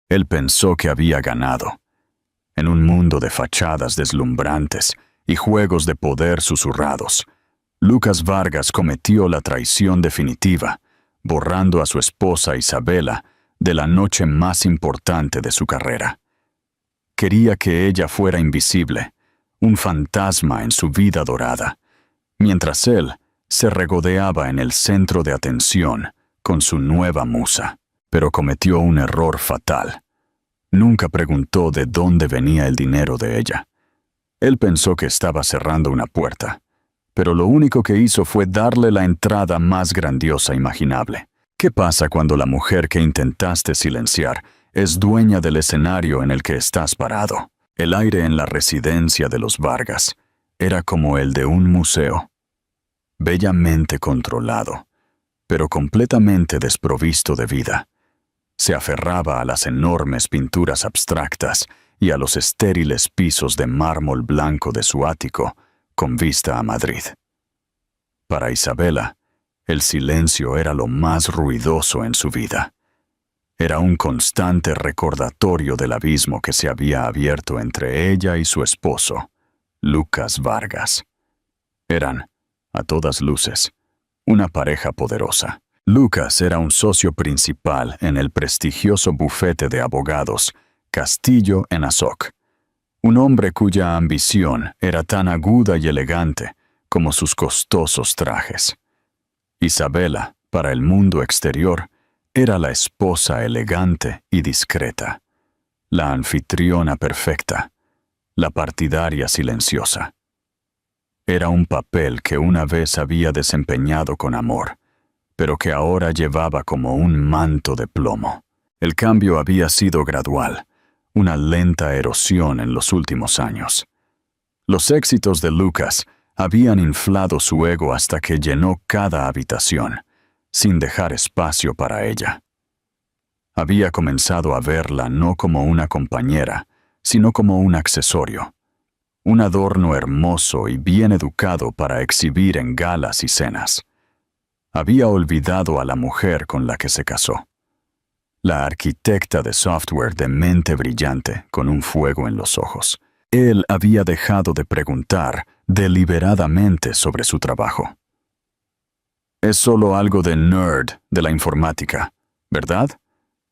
Él pensó que había ganado. En un mundo de fachadas deslumbrantes y juegos de poder susurrados, Lucas Vargas cometió la traición definitiva, borrando a su esposa Isabela de la noche más importante de su carrera. Quería que ella fuera invisible, un fantasma en su vida dorada, mientras él se regodeaba en el centro de atención con su nueva musa. Pero cometió un error fatal. Nunca preguntó de dónde venía el dinero de ella. Él pensó que estaba cerrando una puerta, pero lo único que hizo fue darle la entrada más grandiosa imaginable. ¿Qué pasa cuando la mujer que intentaste silenciar es dueña del escenario en el que estás parado? El aire en la residencia de los Vargas era como el de un museo, bellamente controlado, pero completamente desprovisto de vida. Se aferraba a las enormes pinturas abstractas y a los estériles pisos de mármol blanco de su ático, con vista a Madrid. Para Isabela, el silencio era lo más ruidoso en su vida. Era un constante recordatorio del abismo que se había abierto entre ella y su esposo, Lucas Vargas. Eran, a todas luces, una pareja poderosa. Lucas era un socio principal en el prestigioso bufete de abogados Castillo en Azoc, un hombre cuya ambición era tan aguda y elegante como sus costosos trajes. Isabela, para el mundo exterior, era la esposa elegante y discreta, la anfitriona perfecta, la partidaria silenciosa. Era un papel que una vez había desempeñado con amor, pero que ahora llevaba como un manto de plomo. El cambio había sido gradual, una lenta erosión en los últimos años. Los éxitos de Lucas habían inflado su ego hasta que llenó cada habitación, sin dejar espacio para ella. Había comenzado a verla no como una compañera, sino como un accesorio, un adorno hermoso y bien educado para exhibir en galas y cenas. Había olvidado a la mujer con la que se casó, la arquitecta de software de mente brillante con un fuego en los ojos. Él había dejado de preguntar deliberadamente sobre su trabajo. «Es solo algo de nerd de la informática, ¿verdad?»,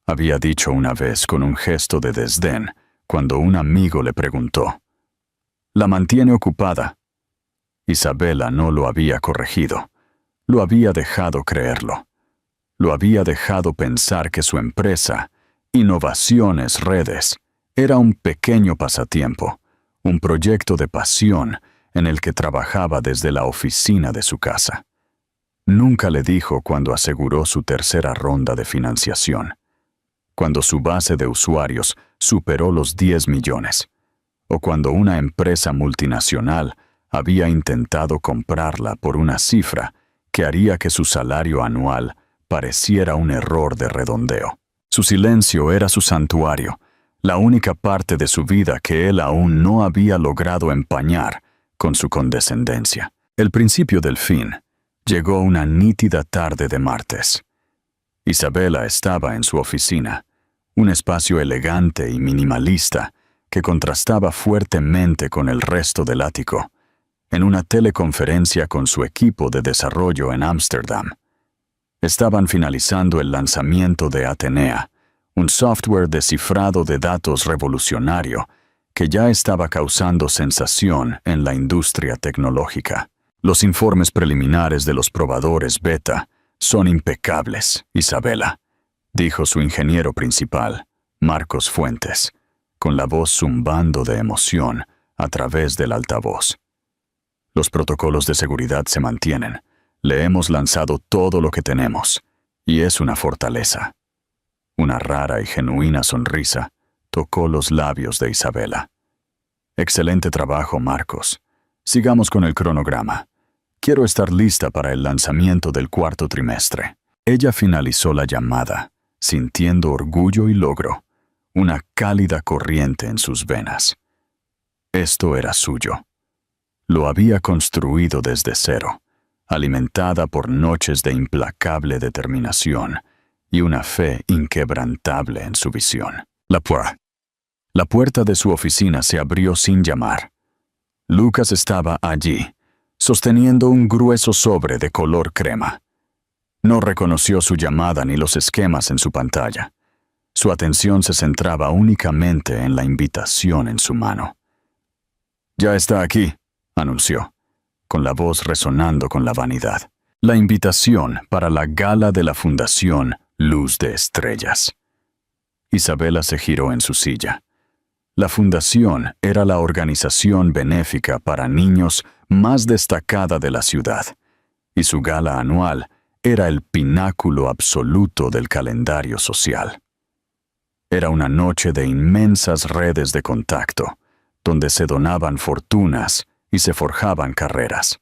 había dicho una vez con un gesto de desdén cuando un amigo le preguntó. «La mantiene ocupada». Isabela no lo había corregido. Lo había dejado creerlo. Lo había dejado pensar que su empresa, Innovaciones Redes, era un pequeño pasatiempo, un proyecto de pasión en el que trabajaba desde la oficina de su casa. Nunca le dijo cuando aseguró su tercera ronda de financiación, cuando su base de usuarios superó los 10 millones, o cuando una empresa multinacional había intentado comprarla por una cifra que haría que su salario anual pareciera un error de redondeo. Su silencio era su santuario, la única parte de su vida que él aún no había logrado empañar con su condescendencia. El principio del fin llegó una nítida tarde de martes. Isabela estaba en su oficina, un espacio elegante y minimalista que contrastaba fuertemente con el resto del ático, en una teleconferencia con su equipo de desarrollo en Ámsterdam. Estaban finalizando el lanzamiento de Atenea, un software de cifrado de datos revolucionario que ya estaba causando sensación en la industria tecnológica. Los informes preliminares de los probadores beta son impecables, Isabela, dijo su ingeniero principal, Marcos Fuentes, con la voz zumbando de emoción a través del altavoz. Los protocolos de seguridad se mantienen. Le hemos lanzado todo lo que tenemos, y es una fortaleza. Una rara y genuina sonrisa tocó los labios de Isabela. Excelente trabajo, Marcos. Sigamos con el cronograma. Quiero estar lista para el lanzamiento del cuarto trimestre. Ella finalizó la llamada, sintiendo orgullo y logro, una cálida corriente en sus venas. Esto era suyo. Lo había construido desde cero, alimentada por noches de implacable determinación y una fe inquebrantable en su visión. La puerta de su oficina se abrió sin llamar. Lucas estaba allí, sosteniendo un grueso sobre de color crema. No reconoció su llamada ni los esquemas en su pantalla. Su atención se centraba únicamente en la invitación en su mano. «Ya está aquí», anunció, con la voz resonando con la vanidad. La invitación para la gala de la Fundación Luz de Estrellas. Isabela se giró en su silla. La fundación era la organización benéfica para niños más destacada de la ciudad, y su gala anual era el pináculo absoluto del calendario social. Era una noche de inmensas redes de contacto, donde se donaban fortunas y se forjaban carreras.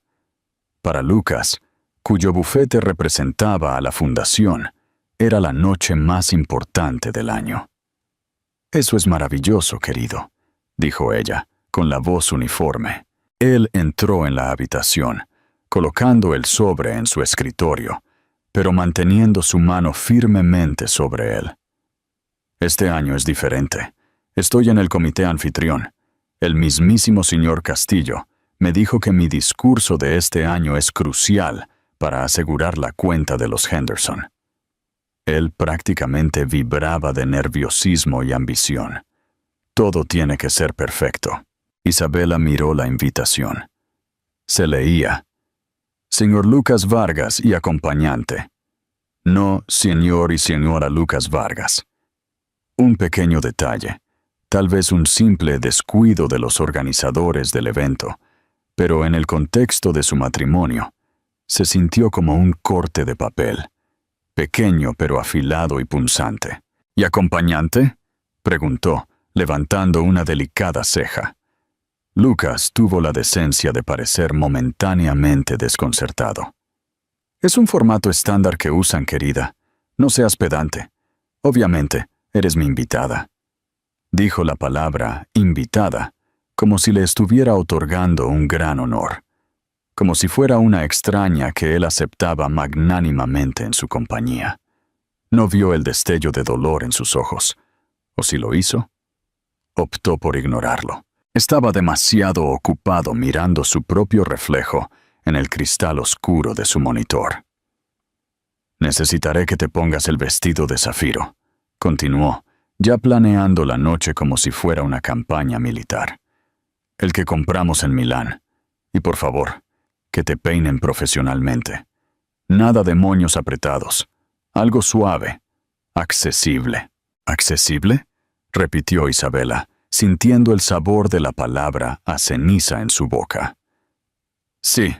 Para Lucas, cuyo bufete representaba a la fundación, era la noche más importante del año. «Eso es maravilloso, querido», dijo ella, con la voz uniforme. Él entró en la habitación, colocando el sobre en su escritorio, pero manteniendo su mano firmemente sobre él. «Este año es diferente. Estoy en el comité anfitrión. El mismísimo señor Castillo me dijo que mi discurso de este año es crucial para asegurar la cuenta de los Henderson». Él prácticamente vibraba de nerviosismo y ambición. Todo tiene que ser perfecto. Isabela miró la invitación. Se leía: «Señor Lucas Vargas y acompañante». No señor y señora Lucas Vargas. Un pequeño detalle, tal vez un simple descuido de los organizadores del evento, pero en el contexto de su matrimonio, se sintió como un corte de papel, pequeño pero afilado y punzante. «¿Y acompañante?», preguntó, levantando una delicada ceja. Lucas tuvo la decencia de parecer momentáneamente desconcertado. «Es un formato estándar que usan, querida. No seas pedante. Obviamente, eres mi invitada», dijo la palabra invitada, como si le estuviera otorgando un gran honor, como si fuera una extraña que él aceptaba magnánimamente en su compañía. No vio el destello de dolor en sus ojos, o si lo hizo, optó por ignorarlo. Estaba demasiado ocupado mirando su propio reflejo en el cristal oscuro de su monitor. «Necesitaré que te pongas el vestido de zafiro», continuó, ya planeando la noche como si fuera una campaña militar. «El que compramos en Milán. Y por favor, que te peinen profesionalmente. Nada de moños apretados. Algo suave, accesible». «¿Accesible?», repitió Isabela, sintiendo el sabor de la palabra a ceniza en su boca. «Sí.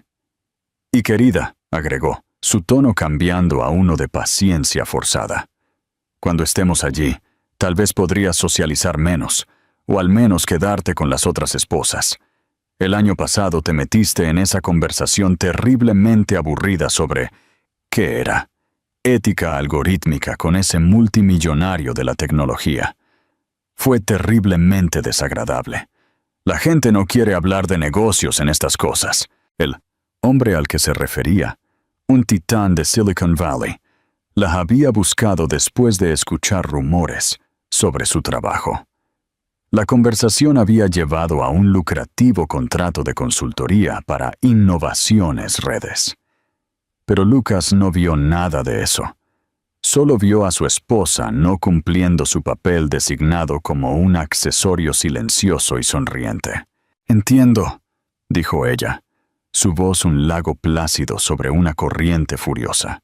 Y querida», agregó, su tono cambiando a uno de paciencia forzada. «Cuando estemos allí, tal vez podrías socializar menos, o al menos quedarte con las otras esposas. El año pasado te metiste en esa conversación terriblemente aburrida sobre ¿qué era? Ética algorítmica con ese multimillonario de la tecnología. Fue terriblemente desagradable. La gente no quiere hablar de negocios en estas cosas». El hombre al que se refería, un titán de Silicon Valley, la había buscado después de escuchar rumores sobre su trabajo. La conversación había llevado a un lucrativo contrato de consultoría para Innovaciones Redes. Pero Lucas no vio nada de eso. Solo vio a su esposa no cumpliendo su papel designado como un accesorio silencioso y sonriente. «Entiendo», dijo ella, su voz un lago plácido sobre una corriente furiosa.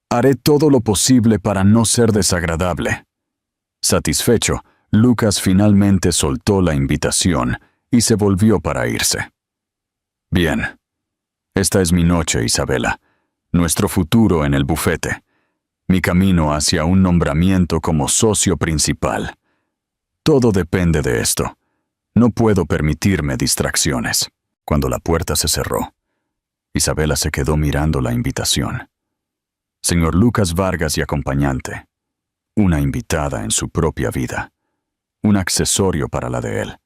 «Haré todo lo posible para no ser desagradable». Satisfecho, Lucas finalmente soltó la invitación y se volvió para irse. «Bien. Esta es mi noche, Isabela. Nuestro futuro en el bufete. Mi camino hacia un nombramiento como socio principal. Todo depende de esto. No puedo permitirme distracciones». Cuando la puerta se cerró, Isabela se quedó mirando la invitación. Señor Lucas Vargas y acompañante. Una invitada en su propia vida. Un accesorio para la de él.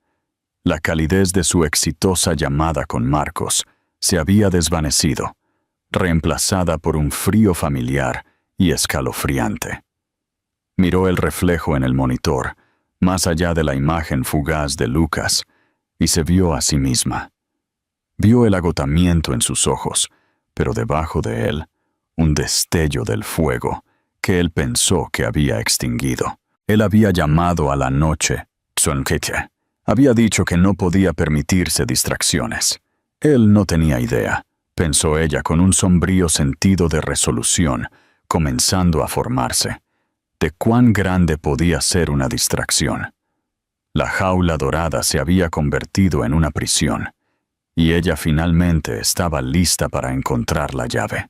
La calidez de su exitosa llamada con Marcos se había desvanecido, reemplazada por un frío familiar y escalofriante. Miró el reflejo en el monitor, más allá de la imagen fugaz de Lucas, y se vio a sí misma. Vio el agotamiento en sus ojos, pero debajo de él, un destello del fuego que él pensó que había extinguido. Él había llamado a la noche Tsonkete. Había dicho que no podía permitirse distracciones. Él no tenía idea, pensó ella con un sombrío sentido de resolución, comenzando a formarse, de cuán grande podía ser una distracción. La jaula dorada se había convertido en una prisión, y ella finalmente estaba lista para encontrar la llave.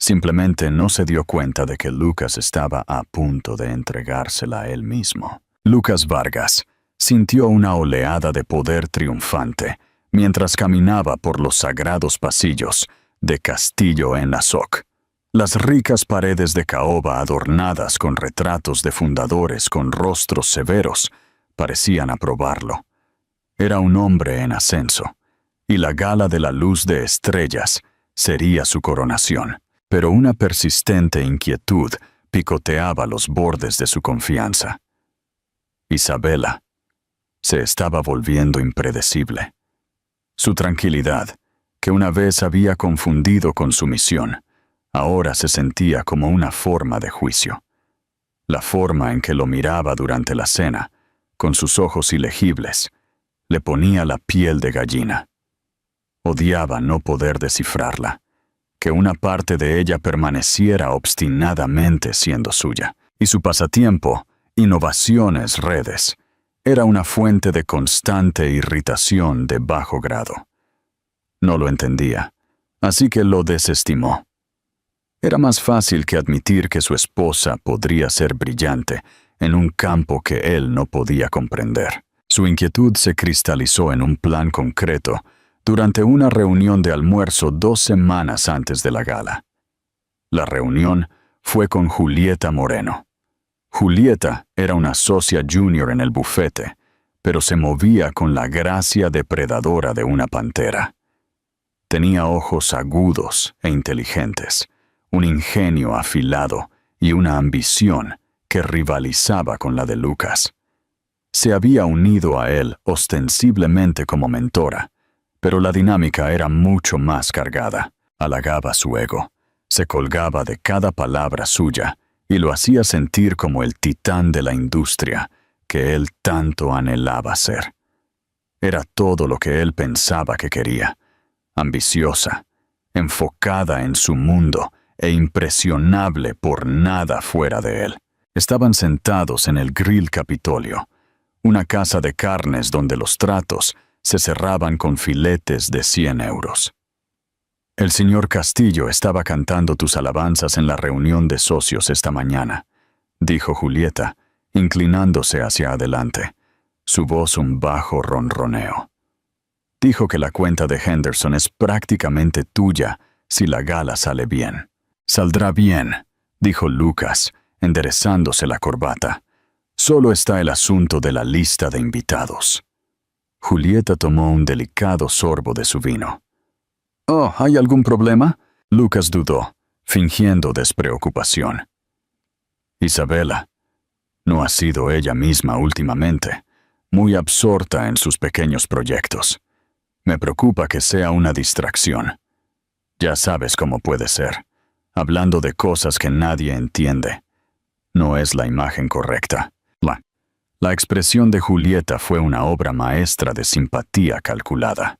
Simplemente no se dio cuenta de que Lucas estaba a punto de entregársela a él mismo. Lucas Vargas sintió una oleada de poder triunfante mientras caminaba por los sagrados pasillos de Castillo en Azok. Las ricas paredes de caoba adornadas con retratos de fundadores con rostros severos parecían aprobarlo. Era un hombre en ascenso, y la gala de la luz de estrellas sería su coronación. Pero una persistente inquietud picoteaba los bordes de su confianza. Isabela se estaba volviendo impredecible. Su tranquilidad, que una vez había confundido con sumisión, ahora se sentía como una forma de juicio. La forma en que lo miraba durante la cena, con sus ojos ilegibles, le ponía la piel de gallina. Odiaba no poder descifrarla, que una parte de ella permaneciera obstinadamente siendo suya. Y su pasatiempo, innovaciones redes, era una fuente de constante irritación de bajo grado. No lo entendía, así que lo desestimó. Era más fácil que admitir que su esposa podría ser brillante en un campo que él no podía comprender. Su inquietud se cristalizó en un plan concreto durante una reunión de almuerzo 2 semanas antes de la gala. La reunión fue con Julieta Moreno. Julieta era una socia junior en el bufete, pero se movía con la gracia depredadora de una pantera. Tenía ojos agudos e inteligentes, un ingenio afilado y una ambición que rivalizaba con la de Lucas. Se había unido a él ostensiblemente como mentora, pero la dinámica era mucho más cargada. Halagaba su ego, se colgaba de cada palabra suya y lo hacía sentir como el titán de la industria que él tanto anhelaba ser. Era todo lo que él pensaba que quería, ambiciosa, enfocada en su mundo e impresionable por nada fuera de él. Estaban sentados en el Grill Capitolio, una casa de carnes donde los tratos se cerraban con filetes de 100 euros. El señor Castillo estaba cantando tus alabanzas en la reunión de socios esta mañana, dijo Julieta, inclinándose hacia adelante, su voz un bajo ronroneo. Dijo que la cuenta de Henderson es prácticamente tuya si la gala sale bien. Saldrá bien, dijo Lucas, enderezándose la corbata. Solo está el asunto de la lista de invitados. Julieta tomó un delicado sorbo de su vino. «Oh, ¿hay algún problema?» Lucas dudó, fingiendo despreocupación. Isabela no ha sido ella misma últimamente, muy absorta en sus pequeños proyectos. Me preocupa que sea una distracción. Ya sabes cómo puede ser, hablando de cosas que nadie entiende. No es la imagen correcta. La expresión de Julieta fue una obra maestra de simpatía calculada.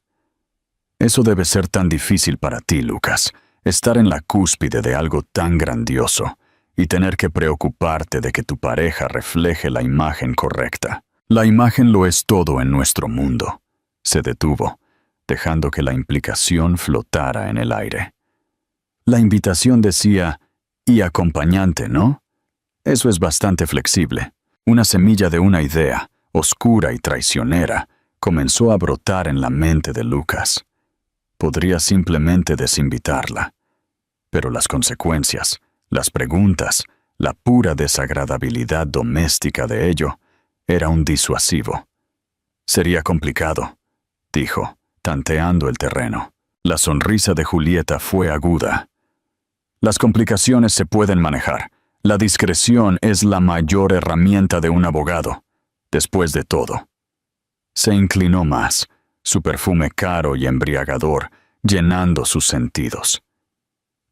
Eso debe ser tan difícil para ti, Lucas, estar en la cúspide de algo tan grandioso y tener que preocuparte de que tu pareja refleje la imagen correcta. La imagen lo es todo en nuestro mundo. Se detuvo, dejando que la implicación flotara en el aire. La invitación decía, y acompañante, ¿no? Eso es bastante flexible. Una semilla de una idea, oscura y traicionera, comenzó a brotar en la mente de Lucas. Podría simplemente desinvitarla. Pero las consecuencias, las preguntas, la pura desagradabilidad doméstica de ello, era un disuasivo. Sería complicado, dijo, tanteando el terreno. La sonrisa de Julieta fue aguda. Las complicaciones se pueden manejar. La discreción es la mayor herramienta de un abogado, después de todo. Se inclinó más, su perfume caro y embriagador, llenando sus sentidos.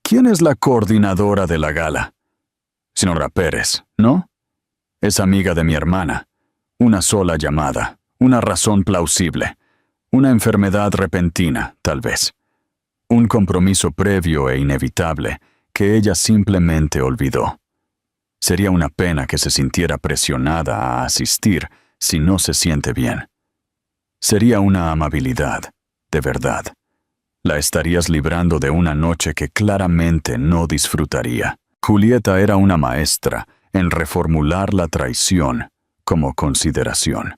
¿Quién es la coordinadora de la gala? Señora Pérez, ¿no? Es amiga de mi hermana. Una sola llamada, una razón plausible, una enfermedad repentina, tal vez. Un compromiso previo e inevitable que ella simplemente olvidó. Sería una pena que se sintiera presionada a asistir si no se siente bien. Sería una amabilidad, de verdad. La estarías librando de una noche que claramente no disfrutaría. Julieta era una maestra en reformular la traición como consideración.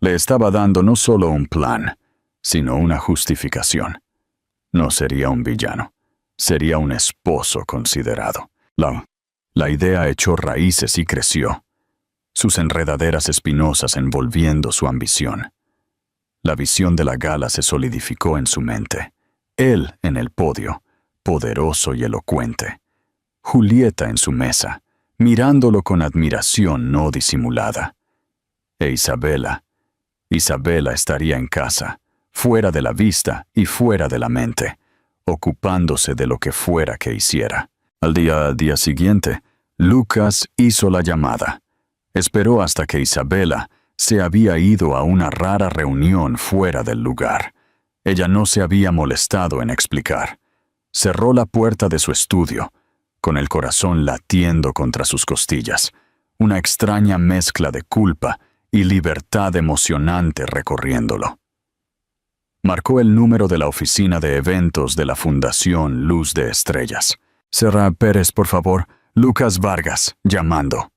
Le estaba dando no solo un plan, sino una justificación. No sería un villano, sería un esposo considerado. La idea echó raíces y creció, sus enredaderas espinosas envolviendo su ambición. La visión de la gala se solidificó en su mente. Él en el podio, poderoso y elocuente. Julieta en su mesa, mirándolo con admiración no disimulada. E Isabela estaría en casa, fuera de la vista y fuera de la mente, ocupándose de lo que fuera que hiciera. Al día siguiente, Lucas hizo la llamada. Esperó hasta que Isabela se había ido a una rara reunión fuera del lugar. Ella no se había molestado en explicar. Cerró la puerta de su estudio, con el corazón latiendo contra sus costillas, una extraña mezcla de culpa y libertad emocionante recorriéndolo. Marcó el número de la oficina de eventos de la Fundación Luz de Estrellas. Señora Pérez, por favor. Lucas Vargas, llamando.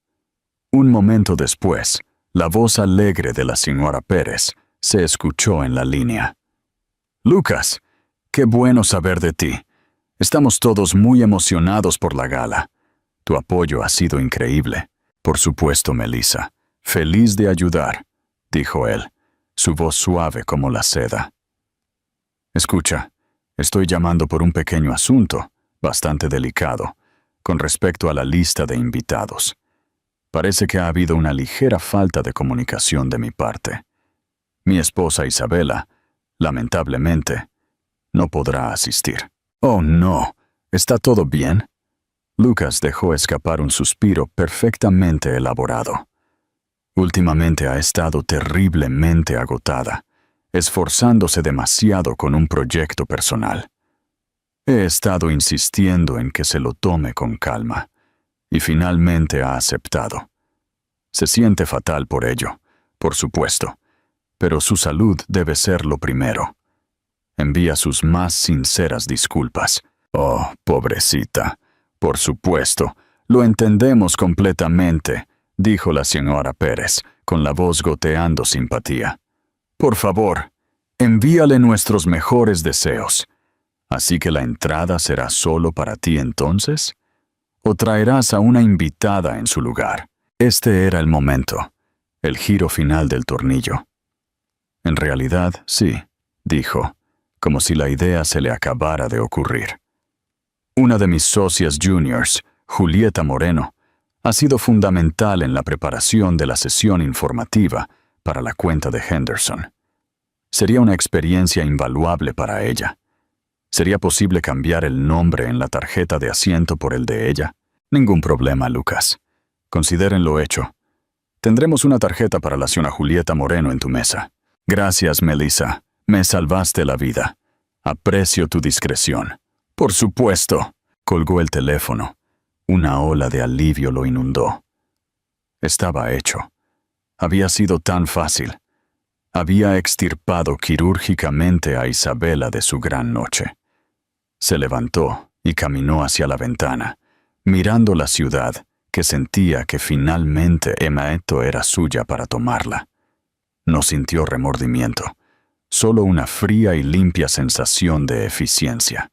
Un momento después, la voz alegre de la señora Pérez se escuchó en la línea. Lucas, qué bueno saber de ti. Estamos todos muy emocionados por la gala. Tu apoyo ha sido increíble. Por supuesto, Melissa. Feliz de ayudar, dijo él, su voz suave como la seda. Escucha, estoy llamando por un pequeño asunto, bastante delicado, con respecto a la lista de invitados. Parece que ha habido una ligera falta de comunicación de mi parte. Mi esposa Isabela, lamentablemente, no podrá asistir. Oh, no. ¿Está todo bien? Lucas dejó escapar un suspiro perfectamente elaborado. Últimamente ha estado terriblemente agotada, esforzándose demasiado con un proyecto personal. He estado insistiendo en que se lo tome con calma, y finalmente ha aceptado. Se siente fatal por ello, por supuesto, pero su salud debe ser lo primero. Envía sus más sinceras disculpas. Oh, pobrecita. Por supuesto, lo entendemos completamente, dijo la señora Pérez, con la voz goteando simpatía. Por favor, envíale nuestros mejores deseos. ¿Así que la entrada será solo para ti entonces? ¿O traerás a una invitada en su lugar? Este era el momento, el giro final del tornillo. En realidad, sí, dijo, como si la idea se le acabara de ocurrir. Una de mis socias juniors, Julieta Moreno, ha sido fundamental en la preparación de la sesión informativa para la cuenta de Henderson. Sería una experiencia invaluable para ella. ¿Sería posible cambiar el nombre en la tarjeta de asiento por el de ella? Ningún problema, Lucas. Consideren lo hecho. Tendremos una tarjeta para la señora Julieta Moreno en tu mesa. Gracias, Melissa. Me salvaste la vida. Aprecio tu discreción. Por supuesto. Colgó el teléfono. Una ola de alivio lo inundó. Estaba hecho. Había sido tan fácil. Había extirpado quirúrgicamente a Isabela de su gran noche. Se levantó y caminó hacia la ventana, mirando la ciudad, que sentía que finalmente Emaeto era suya para tomarla. No sintió remordimiento, solo una fría y limpia sensación de eficiencia.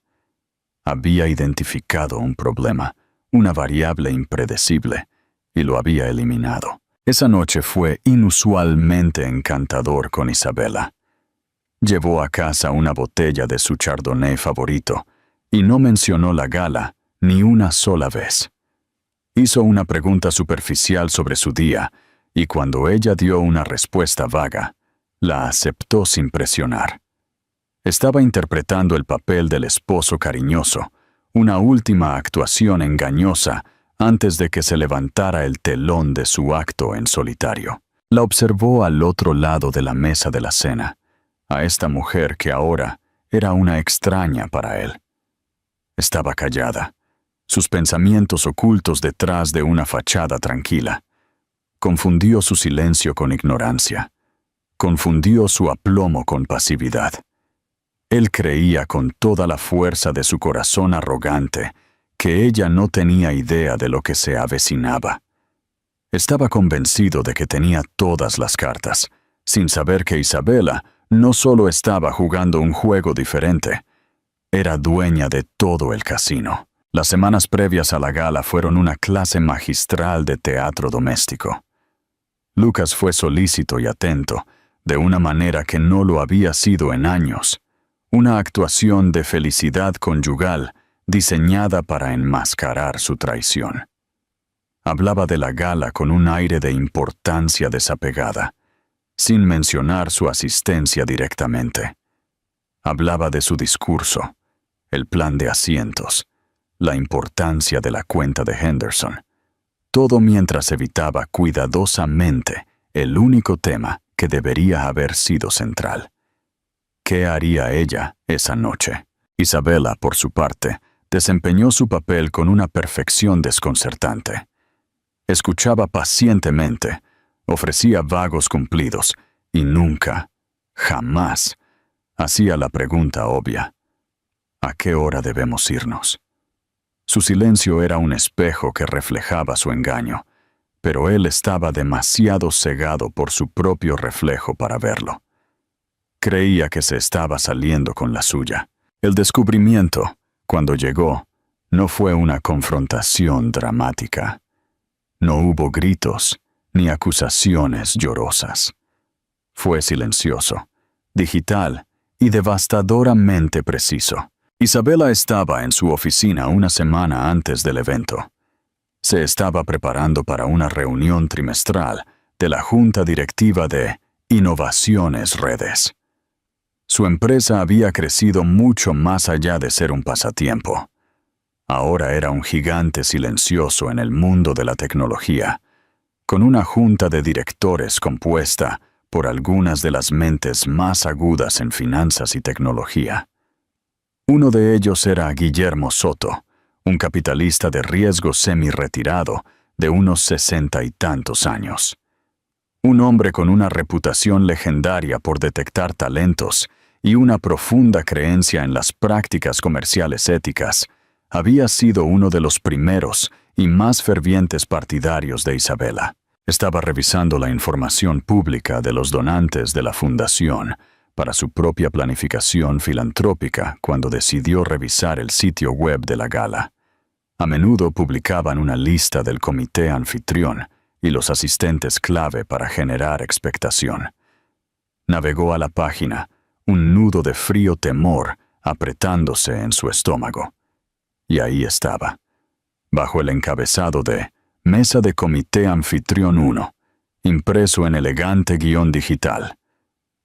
Había identificado un problema, una variable impredecible, y lo había eliminado. Esa noche fue inusualmente encantador con Isabela. Llevó a casa una botella de su chardonnay favorito y no mencionó la gala ni una sola vez. Hizo una pregunta superficial sobre su día, y cuando ella dio una respuesta vaga, la aceptó sin presionar. Estaba interpretando el papel del esposo cariñoso, una última actuación engañosa antes de que se levantara el telón de su acto en solitario. La observó al otro lado de la mesa de la cena, a esta mujer que ahora era una extraña para él. Estaba callada, sus pensamientos ocultos detrás de una fachada tranquila. Confundió su silencio con ignorancia. Confundió su aplomo con pasividad. Él creía con toda la fuerza de su corazón arrogante que ella no tenía idea de lo que se avecinaba. Estaba convencido de que tenía todas las cartas, sin saber que Isabela no solo estaba jugando un juego diferente, era dueña de todo el casino. Las semanas previas a la gala fueron una clase magistral de teatro doméstico. Lucas fue solícito y atento, de una manera que no lo había sido en años. Una actuación de felicidad conyugal diseñada para enmascarar su traición. Hablaba de la gala con un aire de importancia desapegada, sin mencionar su asistencia directamente. Hablaba de su discurso, el plan de asientos, la importancia de la cuenta de Henderson, todo mientras evitaba cuidadosamente el único tema que debería haber sido central. ¿Qué haría ella esa noche? Isabela, por su parte, desempeñó su papel con una perfección desconcertante. Escuchaba pacientemente, ofrecía vagos cumplidos y nunca, jamás, hacía la pregunta obvia: ¿a qué hora debemos irnos? Su silencio era un espejo que reflejaba su engaño, pero él estaba demasiado cegado por su propio reflejo para verlo. Creía que se estaba saliendo con la suya. El descubrimiento, cuando llegó, no fue una confrontación dramática. No hubo gritos ni acusaciones llorosas. Fue silencioso, digital y devastadoramente preciso. Isabela estaba en su oficina una semana antes del evento. Se estaba preparando para una reunión trimestral de la Junta Directiva de Innovaciones Redes. Su empresa había crecido mucho más allá de ser un pasatiempo. Ahora era un gigante silencioso en el mundo de la tecnología, con una junta de directores compuesta por algunas de las mentes más agudas en finanzas y tecnología. Uno de ellos era Guillermo Soto, un capitalista de riesgo semi-retirado de unos 60 y tantos años. Un hombre con una reputación legendaria por detectar talentos y una profunda creencia en las prácticas comerciales éticas, había sido uno de los primeros y más fervientes partidarios de Isabela. Estaba revisando la información pública de los donantes de la fundación para su propia planificación filantrópica cuando decidió revisar el sitio web de la gala. A menudo publicaban una lista del comité anfitrión y los asistentes clave para generar expectación. Navegó a la página, un nudo de frío temor apretándose en su estómago. Y ahí estaba, bajo el encabezado de Mesa de Comité Anfitrión 1, impreso en elegante guión digital.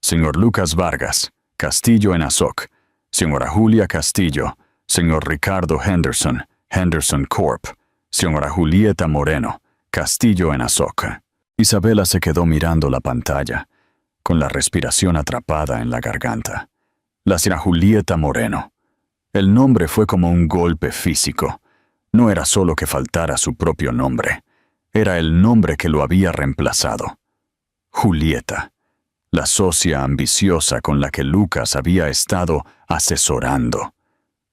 Señor Lucas Vargas, Castillo en Azoc. Señora Julia Castillo, señor Ricardo Henderson, Henderson Corp. Señora Julieta Moreno, Castillo en Azoc. Isabela se quedó mirando la pantalla, con la respiración atrapada en la garganta. La señora Julieta Moreno. El nombre fue como un golpe físico. No era solo que faltara su propio nombre, era el nombre que lo había reemplazado. Julieta, la socia ambiciosa con la que Lucas había estado asesorando.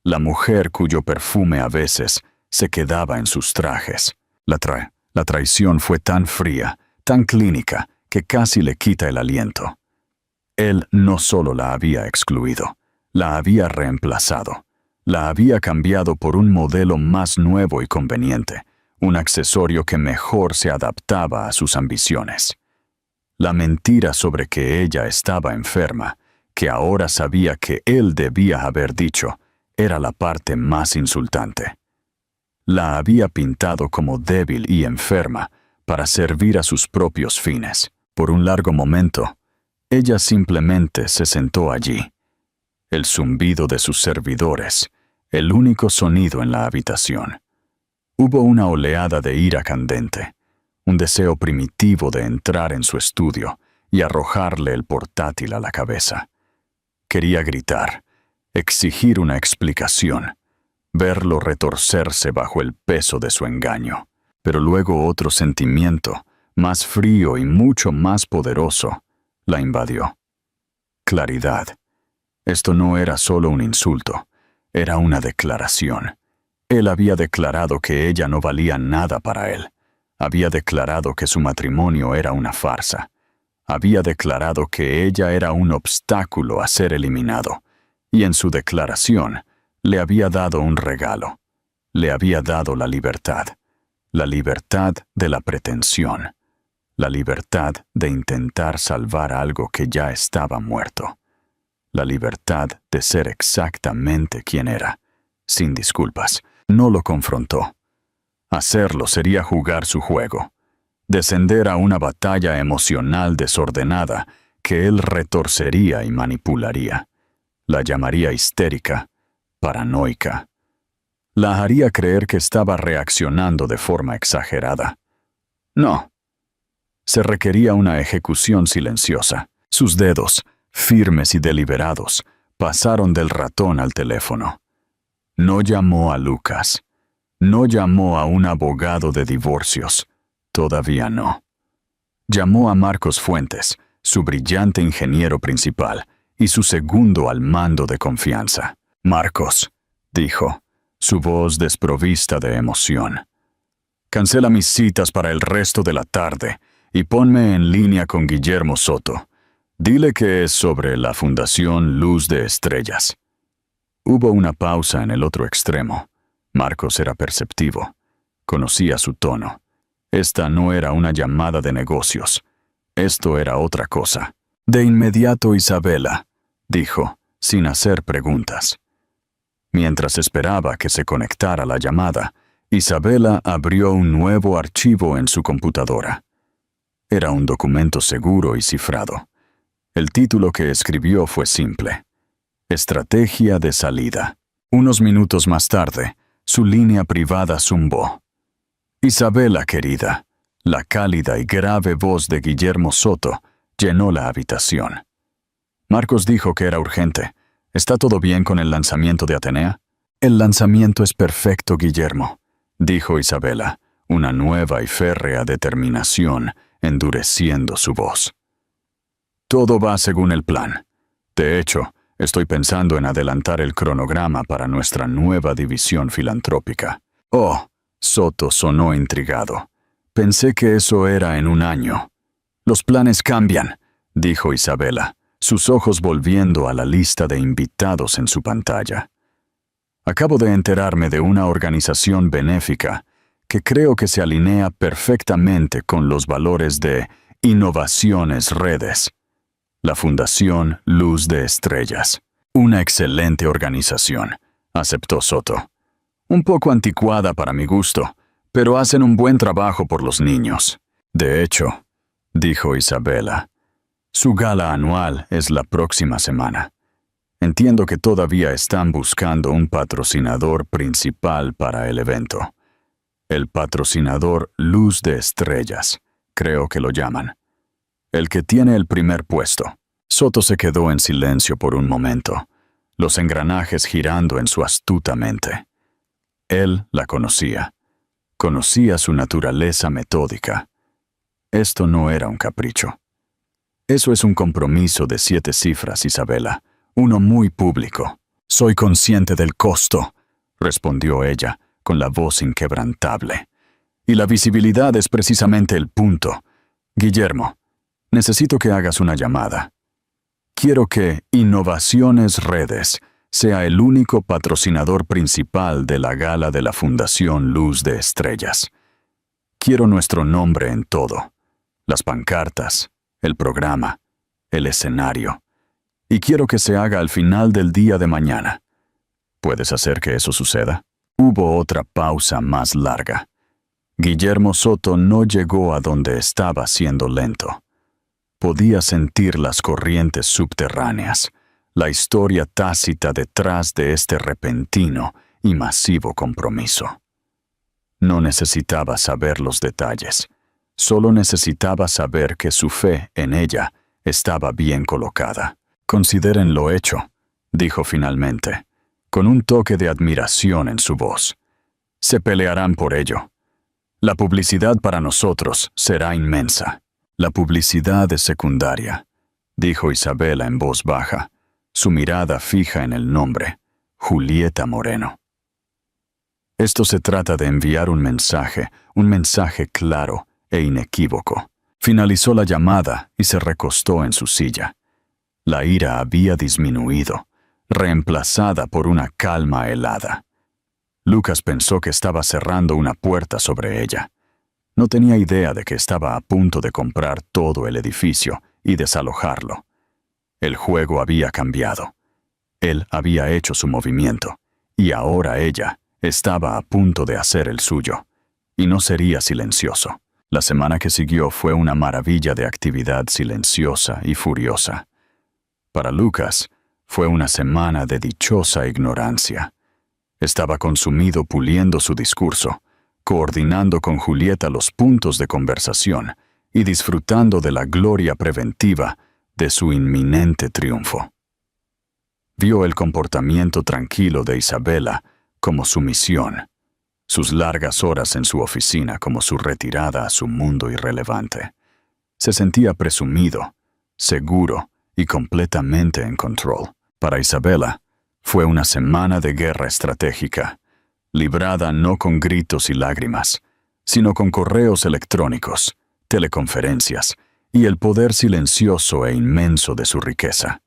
La mujer cuyo perfume a veces se quedaba en sus trajes. La traición fue tan fría, tan clínica, que casi le quita el aliento. Él no solo la había excluido, la había reemplazado. La había cambiado por un modelo más nuevo y conveniente, un accesorio que mejor se adaptaba a sus ambiciones. La mentira sobre que ella estaba enferma, que ahora sabía que él debía haber dicho, era la parte más insultante. la había pintado como débil y enferma para servir a sus propios fines. Por un largo momento, ella simplemente se sentó allí. El zumbido de sus servidores, el único sonido en la habitación. Hubo una oleada de ira candente, un deseo primitivo de entrar en su estudio y arrojarle el portátil a la cabeza. Quería gritar, exigir una explicación, verlo retorcerse bajo el peso de su engaño. Pero luego otro sentimiento, más frío y mucho más poderoso, la invadió. Claridad. Esto no era solo un insulto, era una declaración. Él había declarado que ella no valía nada para él. Había declarado que su matrimonio era una farsa. Había declarado que ella era un obstáculo a ser eliminado. Y en su declaración, le había dado un regalo. Le había dado la libertad de la pretensión, la libertad de intentar salvar algo que ya estaba muerto, la libertad de ser exactamente quien era, sin disculpas. No lo confrontó. Hacerlo sería jugar su juego, descender a una batalla emocional desordenada que él retorcería y manipularía. La llamaría histérica, paranoica. La haría creer que estaba reaccionando de forma exagerada. No. Se requería una ejecución silenciosa. Sus dedos, firmes y deliberados, pasaron del ratón al teléfono. No llamó a Lucas. No llamó a un abogado de divorcios. Todavía no. Llamó a Marcos Fuentes, su brillante ingeniero principal, y su segundo al mando de confianza. Marcos, dijo, su voz desprovista de emoción. Cancela mis citas para el resto de la tarde y ponme en línea con Guillermo Soto. Dile que es sobre la Fundación Luz de Estrellas. Hubo una pausa en el otro extremo. Marcos era perceptivo. Conocía su tono. Esta no era una llamada de negocios. Esto era otra cosa. De inmediato, Isabela, dijo, sin hacer preguntas. Mientras esperaba que se conectara la llamada, Isabela abrió un nuevo archivo en su computadora. Era un documento seguro y cifrado. El título que escribió fue simple: Estrategia de salida. Unos minutos más tarde, su línea privada zumbó. Isabela, querida, la cálida y grave voz de Guillermo Soto llenó la habitación. Marcos dijo que era urgente. ¿Está todo bien con el lanzamiento de Atenea? El lanzamiento es perfecto, Guillermo, dijo Isabela, una nueva y férrea determinación endureciendo su voz. Todo va según el plan. De hecho, estoy pensando en adelantar el cronograma para nuestra nueva división filantrópica. Oh, Soto sonó intrigado. Pensé que eso era en un año. Los planes cambian, dijo Isabela, sus ojos volviendo a la lista de invitados en su pantalla. Acabo de enterarme de una organización benéfica que creo que se alinea perfectamente con los valores de Innovaciones Redes. La Fundación Luz de Estrellas. Una excelente organización, aceptó Soto. Un poco anticuada para mi gusto, pero hacen un buen trabajo por los niños. De hecho, dijo Isabela, su gala anual es la próxima semana. Entiendo que todavía están buscando un patrocinador principal para el evento. El patrocinador Luz de Estrellas, creo que lo llaman. El que tiene el primer puesto. Soto se quedó en silencio por un momento, los engranajes girando en su astuta mente. Él la conocía. Conocía su naturaleza metódica. Esto no era un capricho. Eso es un compromiso de 7 cifras, Isabela, uno muy público. Soy consciente del costo, respondió ella, con la voz inquebrantable. Y la visibilidad es precisamente el punto. Guillermo, necesito que hagas una llamada. Quiero que Innovaciones Redes sea el único patrocinador principal de la gala de la Fundación Luz de Estrellas. Quiero nuestro nombre en todo. Las pancartas, el programa, el escenario. Y quiero que se haga al final del día de mañana. ¿Puedes hacer que eso suceda? Hubo otra pausa más larga. Guillermo Soto no llegó a donde estaba siendo lento. Podía sentir las corrientes subterráneas, la historia tácita detrás de este repentino y masivo compromiso. No necesitaba saber los detalles, solo necesitaba saber que su fe en ella estaba bien colocada. «Consideren lo hecho», dijo finalmente, con un toque de admiración en su voz. «Se pelearán por ello. La publicidad para nosotros será inmensa». «La publicidad es secundaria», dijo Isabela en voz baja, su mirada fija en el nombre, Julieta Moreno. «Esto se trata de enviar un mensaje claro e inequívoco». Finalizó la llamada y se recostó en su silla. La ira había disminuido, reemplazada por una calma helada. Lucas pensó que estaba cerrando una puerta sobre ella. No tenía idea de que estaba a punto de comprar todo el edificio y desalojarlo. El juego había cambiado. Él había hecho su movimiento, y ahora ella estaba a punto de hacer el suyo, y no sería silencioso. La semana que siguió fue una maravilla de actividad silenciosa y furiosa. Para Lucas, fue una semana de dichosa ignorancia. Estaba consumido puliendo su discurso, coordinando con Julieta los puntos de conversación y disfrutando de la gloria preventiva de su inminente triunfo. Vio el comportamiento tranquilo de Isabela como su misión, sus largas horas en su oficina como su retirada a su mundo irrelevante. Se sentía presumido, seguro y completamente en control. Para Isabela, fue una semana de guerra estratégica, librada no con gritos y lágrimas, sino con correos electrónicos, teleconferencias y el poder silencioso e inmenso de su riqueza.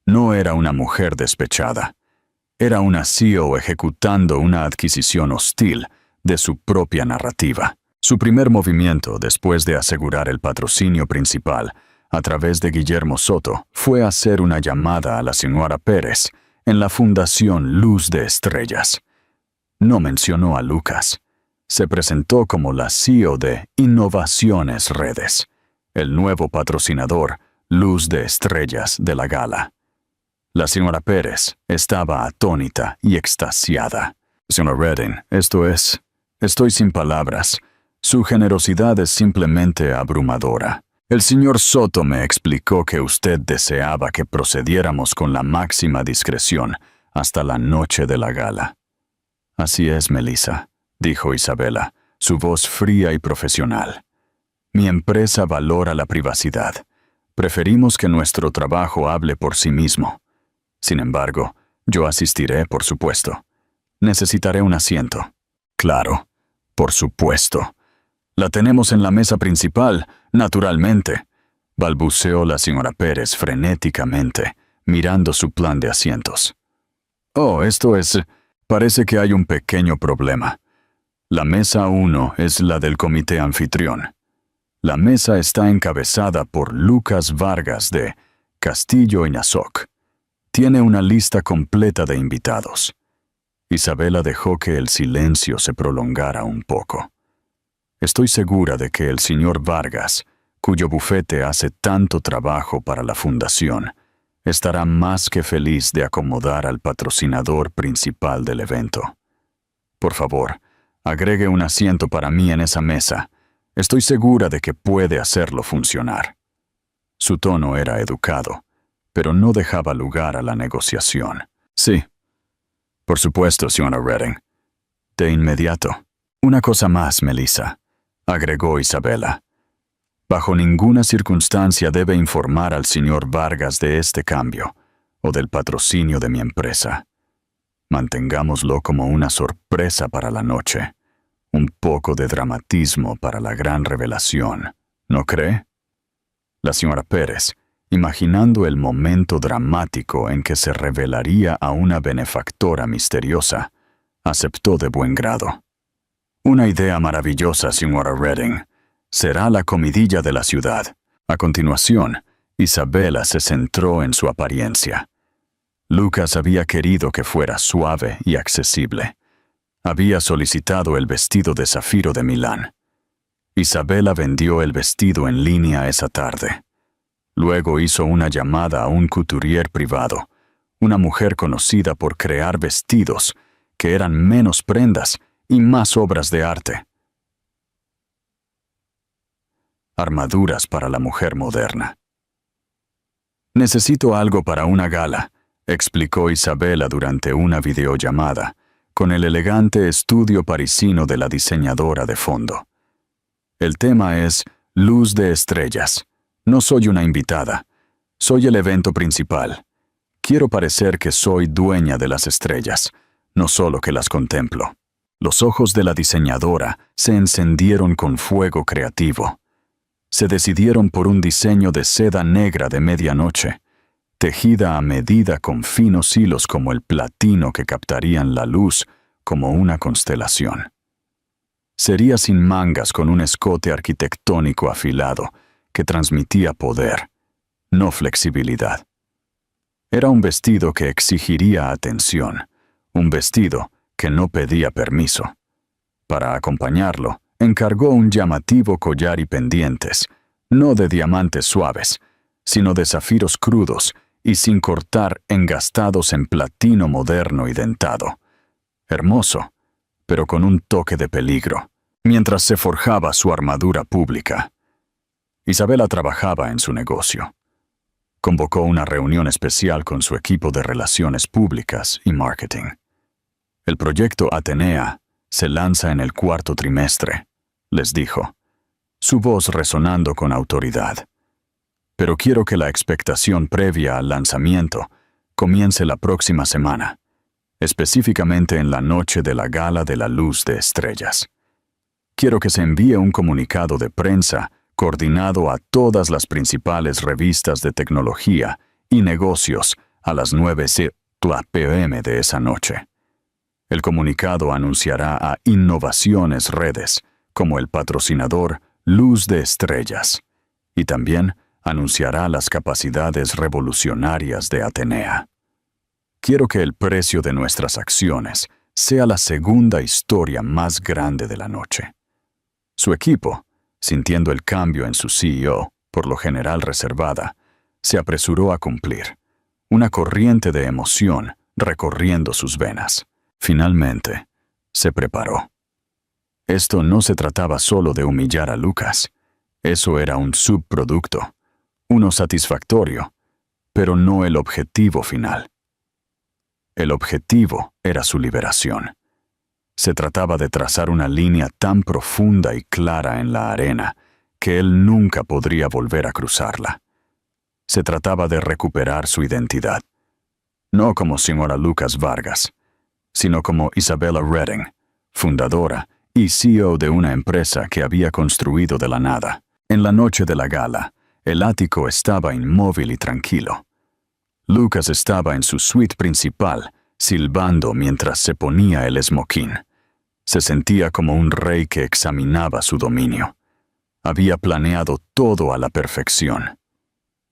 No era una mujer despechada. Era una CEO ejecutando una adquisición hostil de su propia narrativa. Su primer movimiento, después de asegurar el patrocinio principal a través de Guillermo Soto, fue hacer una llamada a la señora Pérez en la Fundación Luz de Estrellas. No mencionó a Lucas. Se presentó como la CEO de Innovaciones Redes, el nuevo patrocinador Luz de Estrellas de la gala. La señora Pérez estaba atónita y extasiada. «Señora Redding, estoy sin palabras. Su generosidad es simplemente abrumadora. El señor Soto me explicó que usted deseaba que procediéramos con la máxima discreción hasta la noche de la gala». «Así es, Melissa», dijo Isabela, su voz fría y profesional. «Mi empresa valora la privacidad. Preferimos que nuestro trabajo hable por sí mismo. Sin embargo, yo asistiré, por supuesto. Necesitaré un asiento». «Claro, por supuesto. La tenemos en la mesa principal, naturalmente», balbuceó la señora Pérez frenéticamente, mirando su plan de asientos. «Oh, parece que hay un pequeño problema. La mesa 1 es la del comité anfitrión. La mesa está encabezada por Lucas Vargas de Castillo Iñazoc. Tiene una lista completa de invitados». Isabela dejó que el silencio se prolongara un poco. «Estoy segura de que el señor Vargas, cuyo bufete hace tanto trabajo para la fundación, estará más que feliz de acomodar al patrocinador principal del evento. Por favor, agregue un asiento para mí en esa mesa. Estoy segura de que puede hacerlo funcionar». Su tono era educado, pero no dejaba lugar a la negociación. «Sí, por supuesto, señora Redding. De inmediato. Una cosa más, Melissa», agregó Isabela. «Bajo ninguna circunstancia debe informar al señor Vargas de este cambio o del patrocinio de mi empresa. Mantengámoslo como una sorpresa para la noche, un poco de dramatismo para la gran revelación, ¿no cree?» La señora Pérez, imaginando el momento dramático en que se revelaría a una benefactora misteriosa, aceptó de buen grado. «Una idea maravillosa, señora Redding. Será la comidilla de la ciudad». A continuación, Isabela se centró en su apariencia. Lucas había querido que fuera suave y accesible. Había solicitado el vestido de zafiro de Milán. Isabela vendió el vestido en línea esa tarde. Luego hizo una llamada a un couturier privado, una mujer conocida por crear vestidos que eran menos prendas y más obras de arte. Armaduras para la mujer moderna. Necesito algo para una gala, explicó Isabela durante una videollamada, con el elegante estudio parisino de la diseñadora de fondo. El tema es Luz de Estrellas. No soy una invitada. Soy el evento principal. Quiero parecer que soy dueña de las estrellas, no solo que las contemplo. Los ojos de la diseñadora se encendieron con fuego creativo. Se decidieron por un diseño de seda negra de medianoche, tejida a medida con finos hilos como el platino que captarían la luz como una constelación. Sería sin mangas con un escote arquitectónico afilado que transmitía poder, no flexibilidad. Era un vestido que exigiría atención, un vestido que no pedía permiso. Para acompañarlo, encargó un llamativo collar y pendientes, no de diamantes suaves, sino de zafiros crudos y sin cortar engastados en platino moderno y dentado. Hermoso, pero con un toque de peligro, mientras se forjaba su armadura pública. Isabela trabajaba en su negocio. Convocó una reunión especial con su equipo de relaciones públicas y marketing. El proyecto Atenea se lanza en el cuarto trimestre, les dijo, su voz resonando con autoridad. Pero quiero que la expectación previa al lanzamiento comience la próxima semana, específicamente en la noche de la Gala de la Luz de Estrellas. Quiero que se envíe un comunicado de prensa coordinado a todas las principales revistas de tecnología y negocios a las 9 p.m. de esa noche. El comunicado anunciará a Innovaciones Redes como el patrocinador Luz de Estrellas y también anunciará las capacidades revolucionarias de Atenea. Quiero que el precio de nuestras acciones sea la segunda historia más grande de la noche. Su equipo, sintiendo el cambio en su CEO, por lo general reservada, se apresuró a cumplir, una corriente de emoción recorriendo sus venas. Finalmente, se preparó. Esto no se trataba solo de humillar a Lucas. Eso era un subproducto, uno satisfactorio, pero no el objetivo final. El objetivo era su liberación. Se trataba de trazar una línea tan profunda y clara en la arena que él nunca podría volver a cruzarla. Se trataba de recuperar su identidad, no como señora Lucas Vargas, sino como Isabella Redding, fundadora y CEO de una empresa que había construido de la nada. En la noche de la gala, el ático estaba inmóvil y tranquilo. Lucas estaba en su suite principal, silbando mientras se ponía el esmoquín. Se sentía como un rey que examinaba su dominio. Había planeado todo a la perfección.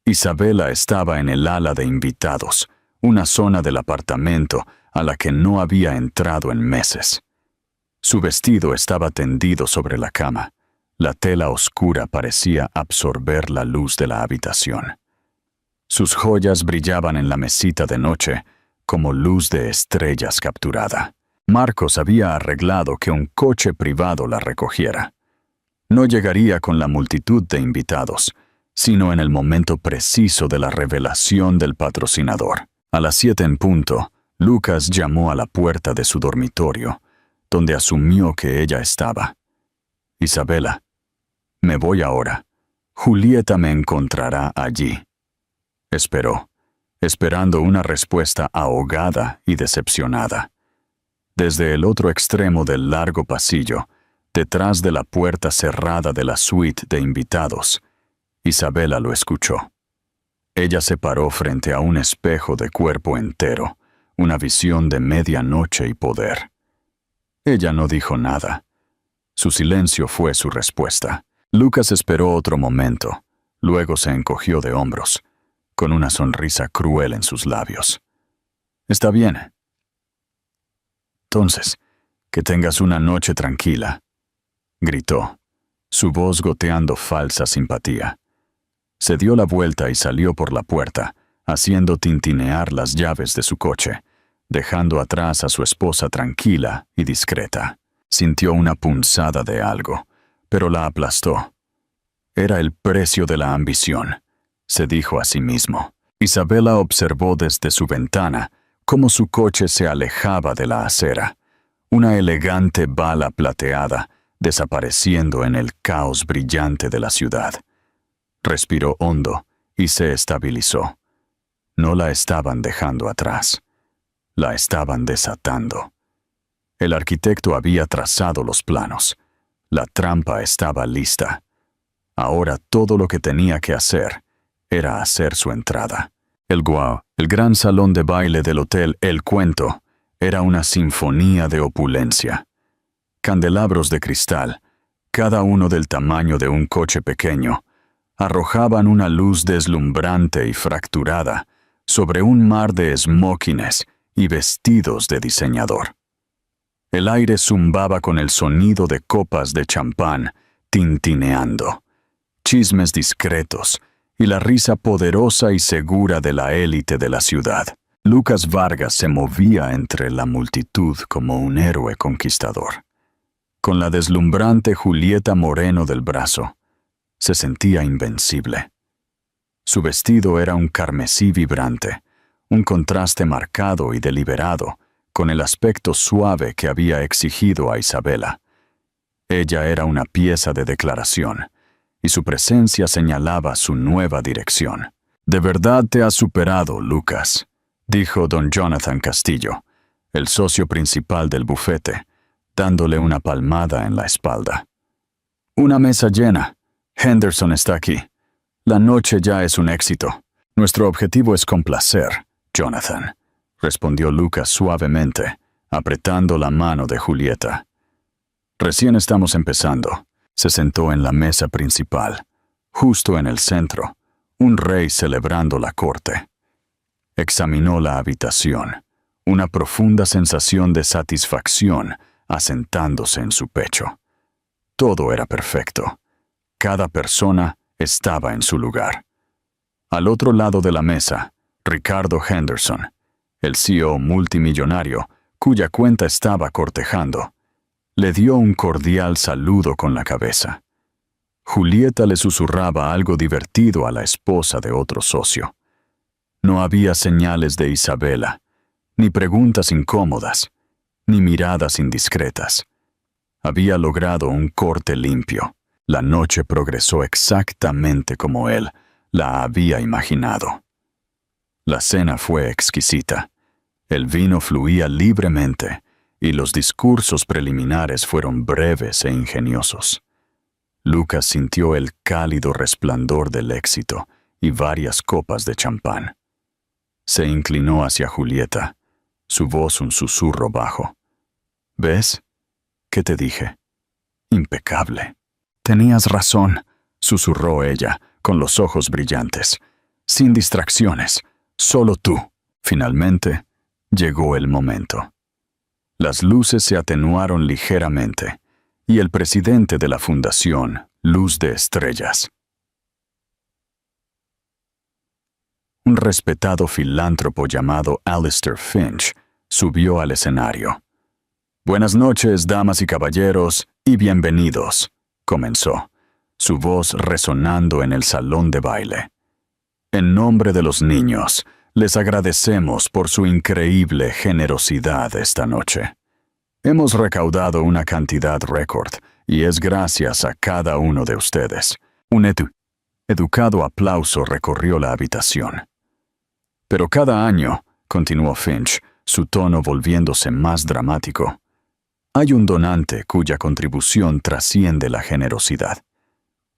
Isabela estaba en el ala de invitados, una zona del apartamento a la que no había entrado en meses. Su vestido estaba tendido sobre la cama. La tela oscura parecía absorber la luz de la habitación. Sus joyas brillaban en la mesita de noche como luz de estrellas capturada. Marcos había arreglado que un coche privado la recogiera. No llegaría con la multitud de invitados, sino en el momento preciso de la revelación del patrocinador. A las 7 en punto, Lucas llamó a la puerta de su dormitorio, donde asumió que ella estaba. Isabela, me voy ahora. Julieta me encontrará allí. Esperó, esperando una respuesta ahogada y decepcionada. Desde el otro extremo del largo pasillo, detrás de la puerta cerrada de la suite de invitados, Isabela lo escuchó. Ella se paró frente a un espejo de cuerpo entero, una visión de medianoche y poder. Ella no dijo nada. Su silencio fue su respuesta. Lucas esperó otro momento, luego se encogió de hombros, con una sonrisa cruel en sus labios. «Está bien. Entonces, Que tengas una noche tranquila, gritó, su voz goteando falsa simpatía. Se dio la vuelta y salió por la puerta, haciendo tintinear las llaves de su coche, dejando atrás a su esposa tranquila y discreta. Sintió una punzada de algo, pero la aplastó. Era el precio de la ambición, se dijo a sí mismo. Isabela observó desde su ventana cómo su coche se alejaba de la acera, una elegante bala plateada, desapareciendo en el caos brillante de la ciudad. Respiró hondo y se estabilizó. No la estaban dejando atrás. La estaban desatando. El arquitecto había trazado los planos. La trampa estaba lista. Ahora todo lo que tenía que hacer era hacer su entrada. El gran salón de baile del hotel El Cuento, era una sinfonía de opulencia. Candelabros de cristal, cada uno del tamaño de un coche pequeño, arrojaban una luz deslumbrante y fracturada sobre un mar de esmóquines y vestidos de diseñador. El aire zumbaba con el sonido de copas de champán tintineando, chismes discretos y la risa poderosa y segura de la élite de la ciudad. Lucas Vargas se movía entre la multitud como un héroe conquistador. Con la deslumbrante Julieta Moreno del brazo, se sentía invencible. Su vestido era un carmesí vibrante, un contraste marcado y deliberado con el aspecto suave que había exigido a Isabela. Ella era una pieza de declaración, y su presencia señalaba su nueva dirección. «De verdad te has superado, Lucas», dijo don Jonathan Castillo, el socio principal del bufete, dándole una palmada en la espalda. «Una mesa llena. Henderson está aquí. La noche ya es un éxito. Nuestro objetivo es complacer, Jonathan», respondió Lucas suavemente, apretando la mano de Julieta. «Recién estamos empezando». Se sentó en la mesa principal, justo en el centro, un rey celebrando la corte. Examinó la habitación, una profunda sensación de satisfacción asentándose en su pecho. Todo era perfecto. Cada persona estaba en su lugar. Al otro lado de la mesa, Ricardo Henderson, el CEO multimillonario, cuya cuenta estaba cortejando, le dio un cordial saludo con la cabeza. Julieta le susurraba algo divertido a la esposa de otro socio. No había señales de Isabela, ni preguntas incómodas, ni miradas indiscretas. Había logrado un corte limpio. La noche progresó exactamente como él la había imaginado. La cena fue exquisita. El vino fluía libremente y los discursos preliminares fueron breves e ingeniosos. Lucas sintió el cálido resplandor del éxito y varias copas de champán. Se inclinó hacia Julieta, su voz un susurro bajo. «¿Ves? ¿Qué te dije? Impecable». «Tenías razón», susurró ella, con los ojos brillantes. «Sin distracciones, solo tú». Finalmente, llegó el momento. Las luces se atenuaron ligeramente, y el presidente de la Fundación Luz de Estrellas, un respetado filántropo llamado Alistair Finch, subió al escenario. «Buenas noches, damas y caballeros, y bienvenidos», comenzó, su voz resonando en el salón de baile. «En nombre de los niños, les agradecemos por su increíble generosidad esta noche. Hemos recaudado una cantidad récord, y es gracias a cada uno de ustedes». Un educado aplauso recorrió la habitación. «Pero cada año», continuó Finch, su tono volviéndose más dramático, «hay un donante cuya contribución trasciende la generosidad.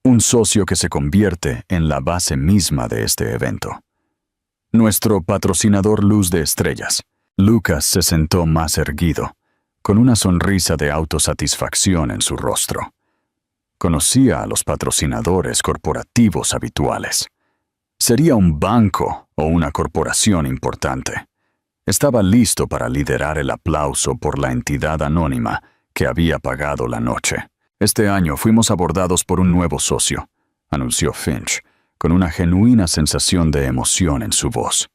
Un socio que se convierte en la base misma de este evento. Nuestro patrocinador Luz de Estrellas». Lucas se sentó más erguido, con una sonrisa de autosatisfacción en su rostro. Conocía a los patrocinadores corporativos habituales. Sería un banco o una corporación importante. Estaba listo para liderar el aplauso por la entidad anónima que había pagado la noche. Este año fuimos abordados por un nuevo socio, anunció Finch, con una genuina sensación de emoción en su voz.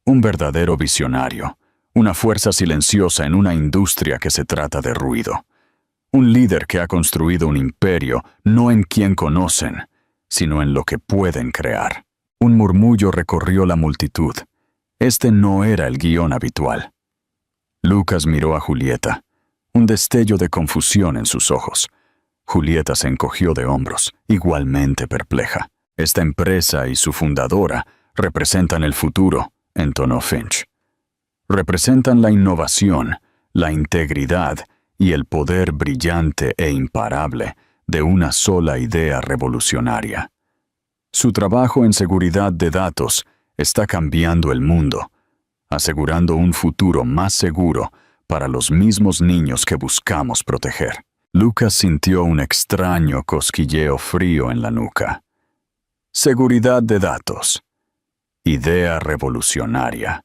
Un verdadero visionario, una fuerza silenciosa en una industria que se trata de ruido. Un líder que ha construido un imperio no en quien conocen, sino en lo que pueden crear. Un murmullo recorrió la multitud. Este no era el guión habitual. Lucas miró a Julieta, un destello de confusión en sus ojos. Julieta se encogió de hombros, igualmente perpleja. Esta empresa y su fundadora representan el futuro, entonó Finch. Representan la innovación, la integridad y el poder brillante e imparable de una sola idea revolucionaria. Su trabajo en seguridad de datos está cambiando el mundo, asegurando un futuro más seguro para los mismos niños que buscamos proteger. Lucas sintió un extraño cosquilleo frío en la nuca. Seguridad de datos. Idea revolucionaria.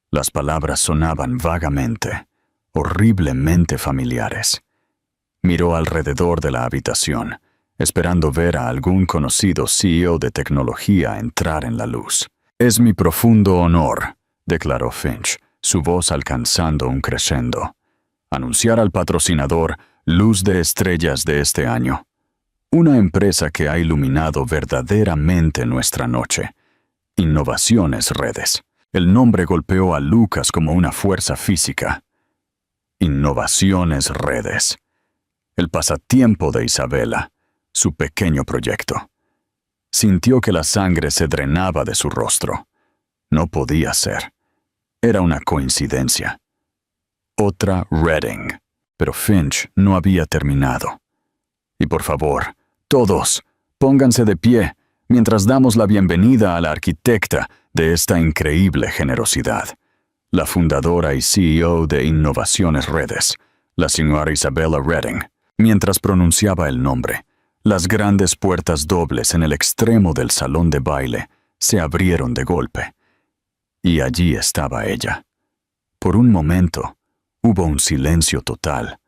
Las palabras sonaban vagamente, horriblemente familiares. Miró alrededor de la habitación, esperando ver a algún conocido CEO de tecnología entrar en la luz. «Es mi profundo honor», declaró Finch, su voz alcanzando un crescendo, «anunciar al patrocinador Luz de Estrellas de este año. Una empresa que ha iluminado verdaderamente nuestra noche. Innovaciones Redes». El nombre golpeó a Lucas como una fuerza física. Innovaciones Redes. El pasatiempo de Isabela, su pequeño proyecto. Sintió que la sangre se drenaba de su rostro. No podía ser. Era una coincidencia. Otra Redding. Pero Finch no había terminado. Y por favor, todos, pónganse de pie mientras damos la bienvenida a la arquitecta de esta increíble generosidad, la fundadora y CEO de Innovaciones Redes, la señora Isabella Redding. Mientras pronunciaba el nombre, las grandes puertas dobles en el extremo del salón de baile se abrieron de golpe. Y allí estaba ella. Por un momento, hubo un silencio total,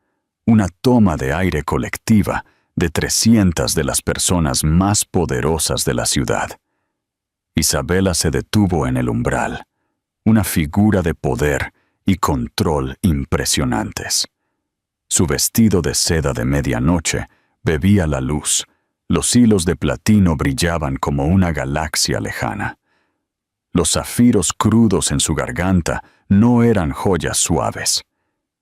una toma de aire colectiva de 300 de las personas más poderosas de la ciudad. Isabela se detuvo en el umbral, una figura de poder y control impresionantes. Su vestido de seda de medianoche bebía la luz, los hilos de platino brillaban como una galaxia lejana. Los zafiros crudos en su garganta no eran joyas suaves,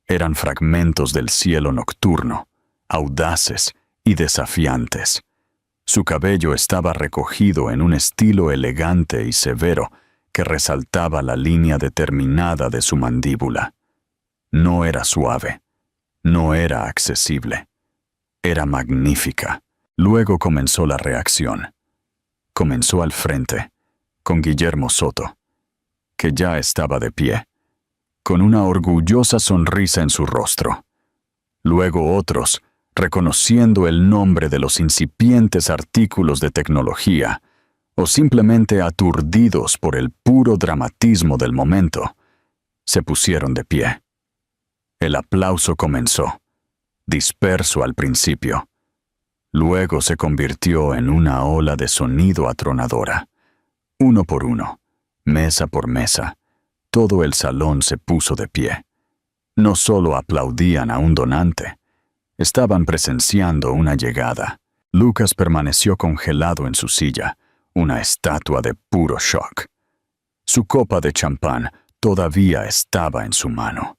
eran fragmentos del cielo nocturno, audaces y desafiantes. Su cabello estaba recogido en un estilo elegante y severo que resaltaba la línea determinada de su mandíbula. No era suave, no era accesible, era magnífica. Luego comenzó la reacción. Comenzó al frente, con Guillermo Soto, que ya estaba de pie, con una orgullosa sonrisa en su rostro. Luego otros, reconociendo el nombre de los incipientes artículos de tecnología, o simplemente aturdidos por el puro dramatismo del momento, se pusieron de pie. El aplauso comenzó, disperso al principio. Luego se convirtió en una ola de sonido atronadora. Uno por uno, mesa por mesa, todo el salón se puso de pie. No solo aplaudían a un donante, estaban presenciando una llegada. Lucas permaneció congelado en su silla, una estatua de puro shock. Su copa de champán todavía estaba en su mano.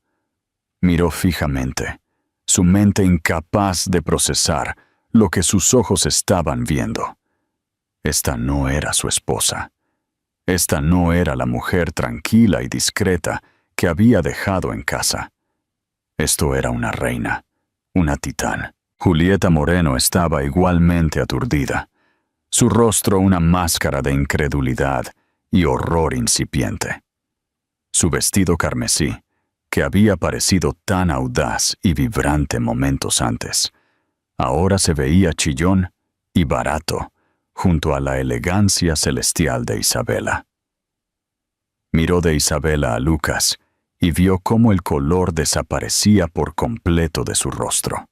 Miró fijamente, su mente incapaz de procesar lo que sus ojos estaban viendo. Esta no era su esposa. Esta no era la mujer tranquila y discreta que había dejado en casa. Esto era una reina, una titán. Julieta Moreno estaba igualmente aturdida, su rostro una máscara de incredulidad y horror incipiente. Su vestido carmesí, que había parecido tan audaz y vibrante momentos antes, ahora se veía chillón y barato junto a la elegancia celestial de Isabela. Miró de Isabela a Lucas y vio cómo el color desaparecía por completo de su rostro.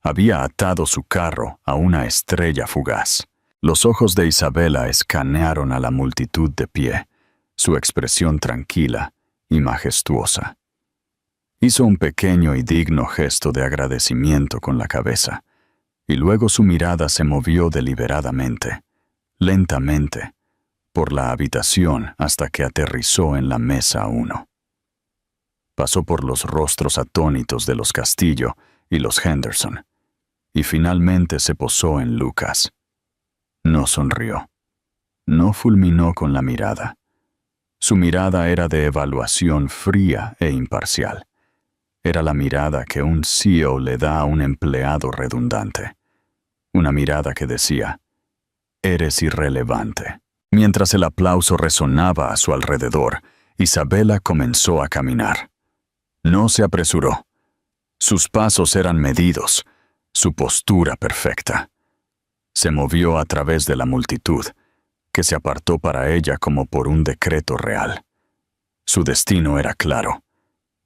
Había atado su carro a una estrella fugaz. Los ojos de Isabela escanearon a la multitud de pie, su expresión tranquila y majestuosa. Hizo un pequeño y digno gesto de agradecimiento con la cabeza, y luego su mirada se movió deliberadamente, lentamente, por la habitación hasta que aterrizó en la mesa 1. Pasó por los rostros atónitos de los Castillo y los Henderson, y finalmente se posó en Lucas. No sonrió. No fulminó con la mirada. Su mirada era de evaluación fría e imparcial. Era la mirada que un CEO le da a un empleado redundante. Una mirada que decía, «Eres irrelevante». Mientras el aplauso resonaba a su alrededor, Isabela comenzó a caminar. No se apresuró. Sus pasos eran medidos, su postura perfecta. Se movió a través de la multitud, que se apartó para ella como por un decreto real. Su destino era claro.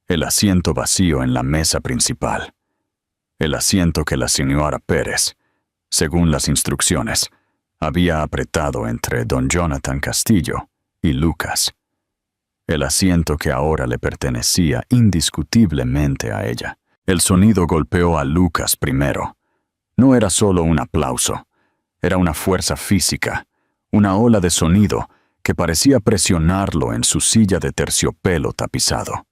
El asiento vacío en la mesa principal. El asiento que la señora Pérez, según las instrucciones, había apretado entre don Jonathan Castillo y Lucas. El asiento que ahora le pertenecía indiscutiblemente a ella. El sonido golpeó a Lucas primero. No era solo un aplauso. Era una fuerza física, una ola de sonido que parecía presionarlo en su silla de terciopelo tapizado.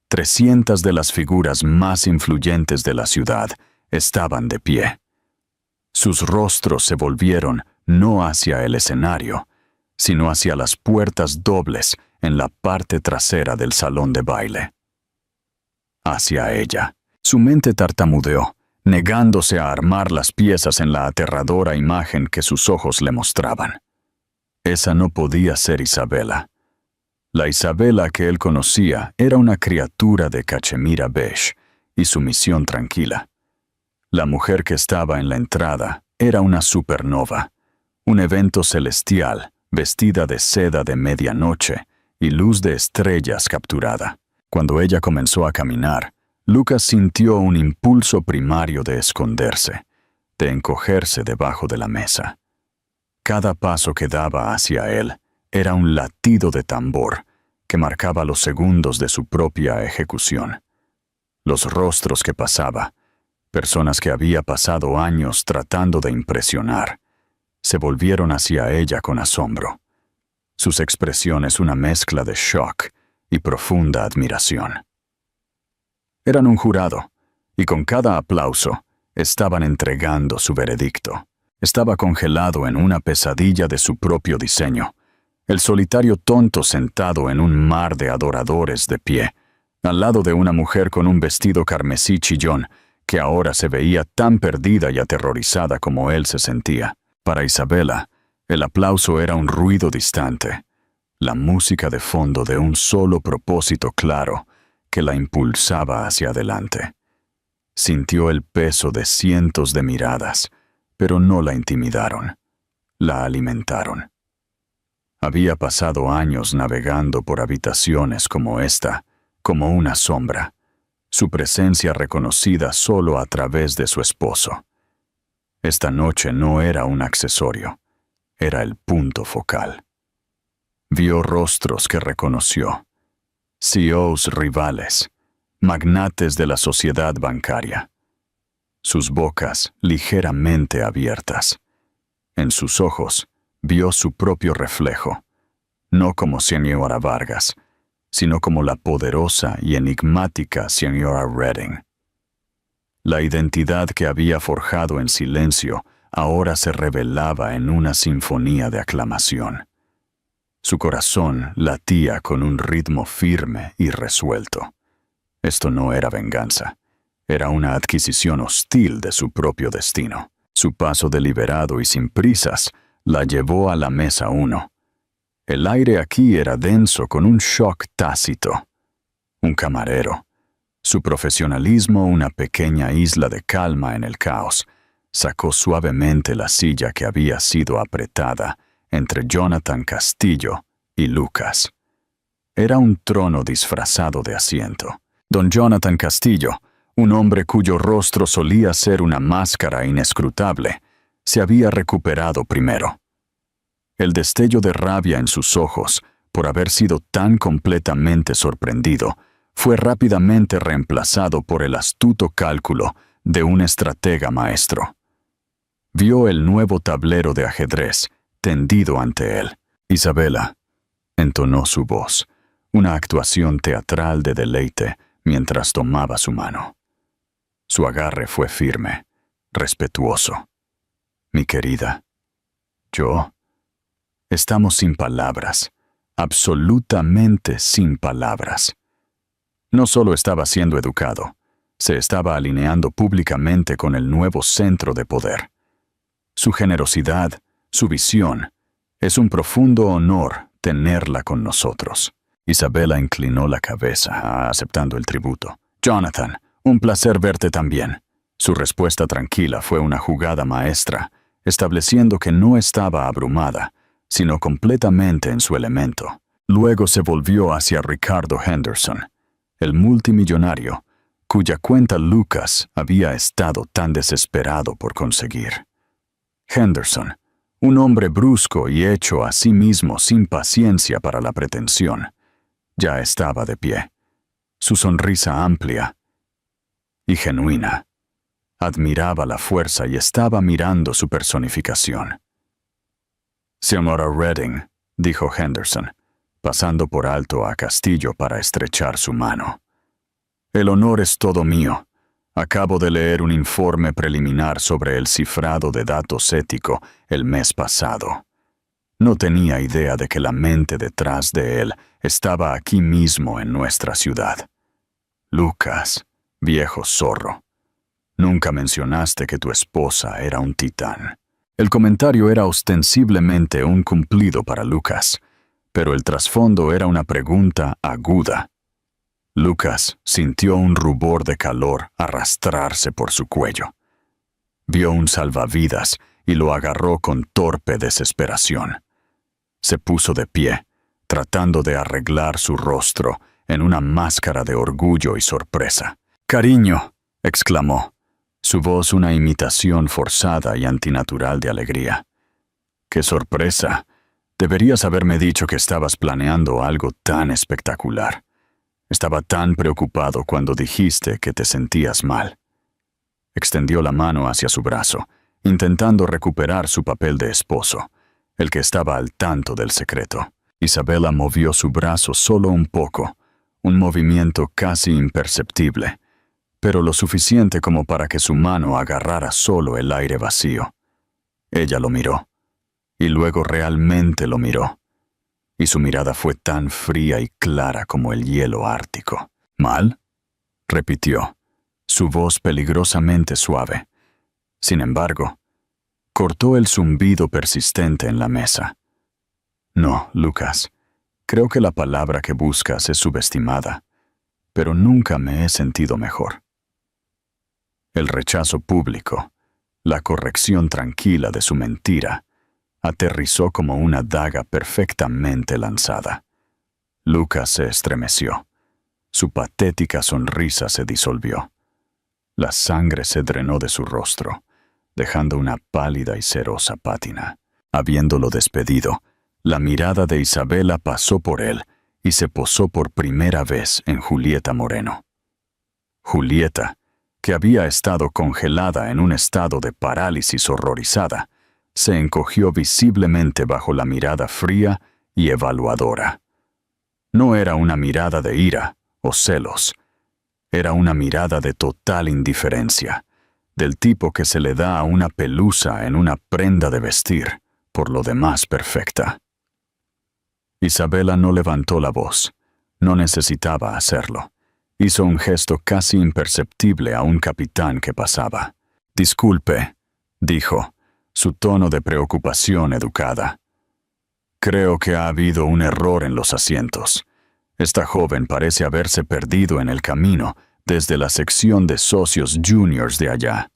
300 de las figuras más influyentes de la ciudad estaban de pie. Sus rostros se volvieron no hacia el escenario, sino hacia las puertas dobles en la parte trasera del salón de baile. Hacia ella. Su mente tartamudeó, negándose a armar las piezas en la aterradora imagen que sus ojos le mostraban. Esa no podía ser Isabela. La Isabela que él conocía era una criatura de cachemira beige y sumisión tranquila. La mujer que estaba en la entrada era una supernova, un evento celestial vestida de seda de medianoche y luz de estrellas capturada. Cuando ella comenzó a caminar, Lucas sintió un impulso primario de esconderse, de encogerse debajo de la mesa. Cada paso que daba hacia él era un latido de tambor que marcaba los segundos de su propia ejecución. Los rostros que pasaba, personas que había pasado años tratando de impresionar, se volvieron hacia ella con asombro. Sus expresiones una mezcla de shock y profunda admiración. Eran un jurado, y con cada aplauso estaban entregando su veredicto. Estaba congelado en una pesadilla de su propio diseño, el solitario tonto sentado en un mar de adoradores de pie, al lado de una mujer con un vestido carmesí chillón, que ahora se veía tan perdida y aterrorizada como él se sentía. Para Isabela, el aplauso era un ruido distante, la música de fondo de un solo propósito claro que la impulsaba hacia adelante. Sintió el peso de cientos de miradas, pero no la intimidaron, la alimentaron. Había pasado años navegando por habitaciones como esta, como una sombra, su presencia reconocida solo a través de su esposo. Esta noche no era un accesorio, era el punto focal. Vio rostros que reconoció, CEOs rivales, magnates de la sociedad bancaria. Sus bocas ligeramente abiertas. En sus ojos vio su propio reflejo, no como señora Vargas, sino como la poderosa y enigmática señora Redding. La identidad que había forjado en silencio ahora se revelaba en una sinfonía de aclamación. Su corazón latía con un ritmo firme y resuelto. Esto no era venganza, era una adquisición hostil de su propio destino. Su paso deliberado y sin prisas la llevó a la mesa 1. El aire aquí era denso con un shock tácito. Un camarero. Su profesionalismo una pequeña isla de calma en el caos. Sacó suavemente la silla que había sido apretada entre Jonathan Castillo y Lucas. era un trono disfrazado de asiento. Don Jonathan Castillo, un hombre cuyo rostro solía ser una máscara inescrutable, se había recuperado primero. El destello de rabia en sus ojos, por haber sido tan completamente sorprendido, fue rápidamente reemplazado por el astuto cálculo de un estratega maestro. Vio el nuevo tablero de ajedrez tendido ante él. Isabela, entonó su voz, una actuación teatral de deleite mientras tomaba su mano. Su agarre fue firme, respetuoso. Mi querida, yo... Estamos sin palabras, absolutamente sin palabras. No solo estaba siendo educado, se estaba alineando públicamente con el nuevo centro de poder. Su generosidad, su visión, es un profundo honor tenerla con nosotros. Isabela inclinó la cabeza, aceptando el tributo. Jonathan, un placer verte también. Su respuesta tranquila fue una jugada maestra, estableciendo que no estaba abrumada, sino completamente en su elemento. Luego se volvió hacia Ricardo Henderson, el multimillonario, cuya cuenta Lucas había estado tan desesperado por conseguir. Henderson, un hombre brusco y hecho a sí mismo sin paciencia para la pretensión, ya estaba de pie, su sonrisa amplia y genuina. Admiraba la fuerza y estaba mirando su personificación. Señora Redding, dijo Henderson, pasando por alto a Castillo para estrechar su mano. El honor es todo mío. Acabo de leer un informe preliminar sobre el cifrado de datos ético el mes pasado. No tenía idea de que la mente detrás de él estaba aquí mismo en nuestra ciudad. Lucas, viejo zorro, nunca mencionaste que tu esposa era un titán. El comentario era ostensiblemente un cumplido para Lucas, pero el trasfondo era una pregunta aguda. Lucas sintió un rubor de calor arrastrarse por su cuello. Vio un salvavidas y lo agarró con torpe desesperación. Se puso de pie, tratando de arreglar su rostro en una máscara de orgullo y sorpresa. «Cariño», exclamó, su voz una imitación forzada y antinatural de alegría. «¡Qué sorpresa! Deberías haberme dicho que estabas planeando algo tan espectacular. Estaba tan preocupado cuando dijiste que te sentías mal». Extendió la mano hacia su brazo, intentando recuperar su papel de esposo, el que estaba al tanto del secreto. Isabela movió su brazo solo un poco, un movimiento casi imperceptible, pero lo suficiente como para que su mano agarrara solo el aire vacío. Ella lo miró, y luego realmente lo miró, y su mirada fue tan fría y clara como el hielo ártico. «¿Mal?», repitió, su voz peligrosamente suave. Sin embargo, cortó el zumbido persistente en la mesa. «No, Lucas, creo que la palabra que buscas es subestimada, pero nunca me he sentido mejor». El rechazo público, la corrección tranquila de su mentira, aterrizó como una daga perfectamente lanzada. Lucas se estremeció. Su patética sonrisa se disolvió. La sangre se drenó de su rostro, dejando una pálida y cerosa pátina. Habiéndolo despedido, la mirada de Isabela pasó por él y se posó por primera vez en Julieta Moreno. Julieta, que había estado congelada en un estado de parálisis horrorizada, se encogió visiblemente bajo la mirada fría y evaluadora. No era una mirada de ira o celos, era una mirada de total indiferencia, del tipo que se le da a una pelusa en una prenda de vestir, por lo demás perfecta. Isabela no levantó la voz, no necesitaba hacerlo. Hizo un gesto casi imperceptible a un capitán que pasaba. «Disculpe», dijo, su tono de preocupación educada. «Creo que ha habido un error en los asientos. Esta joven parece haberse perdido en el camino desde la sección de socios juniors de allá».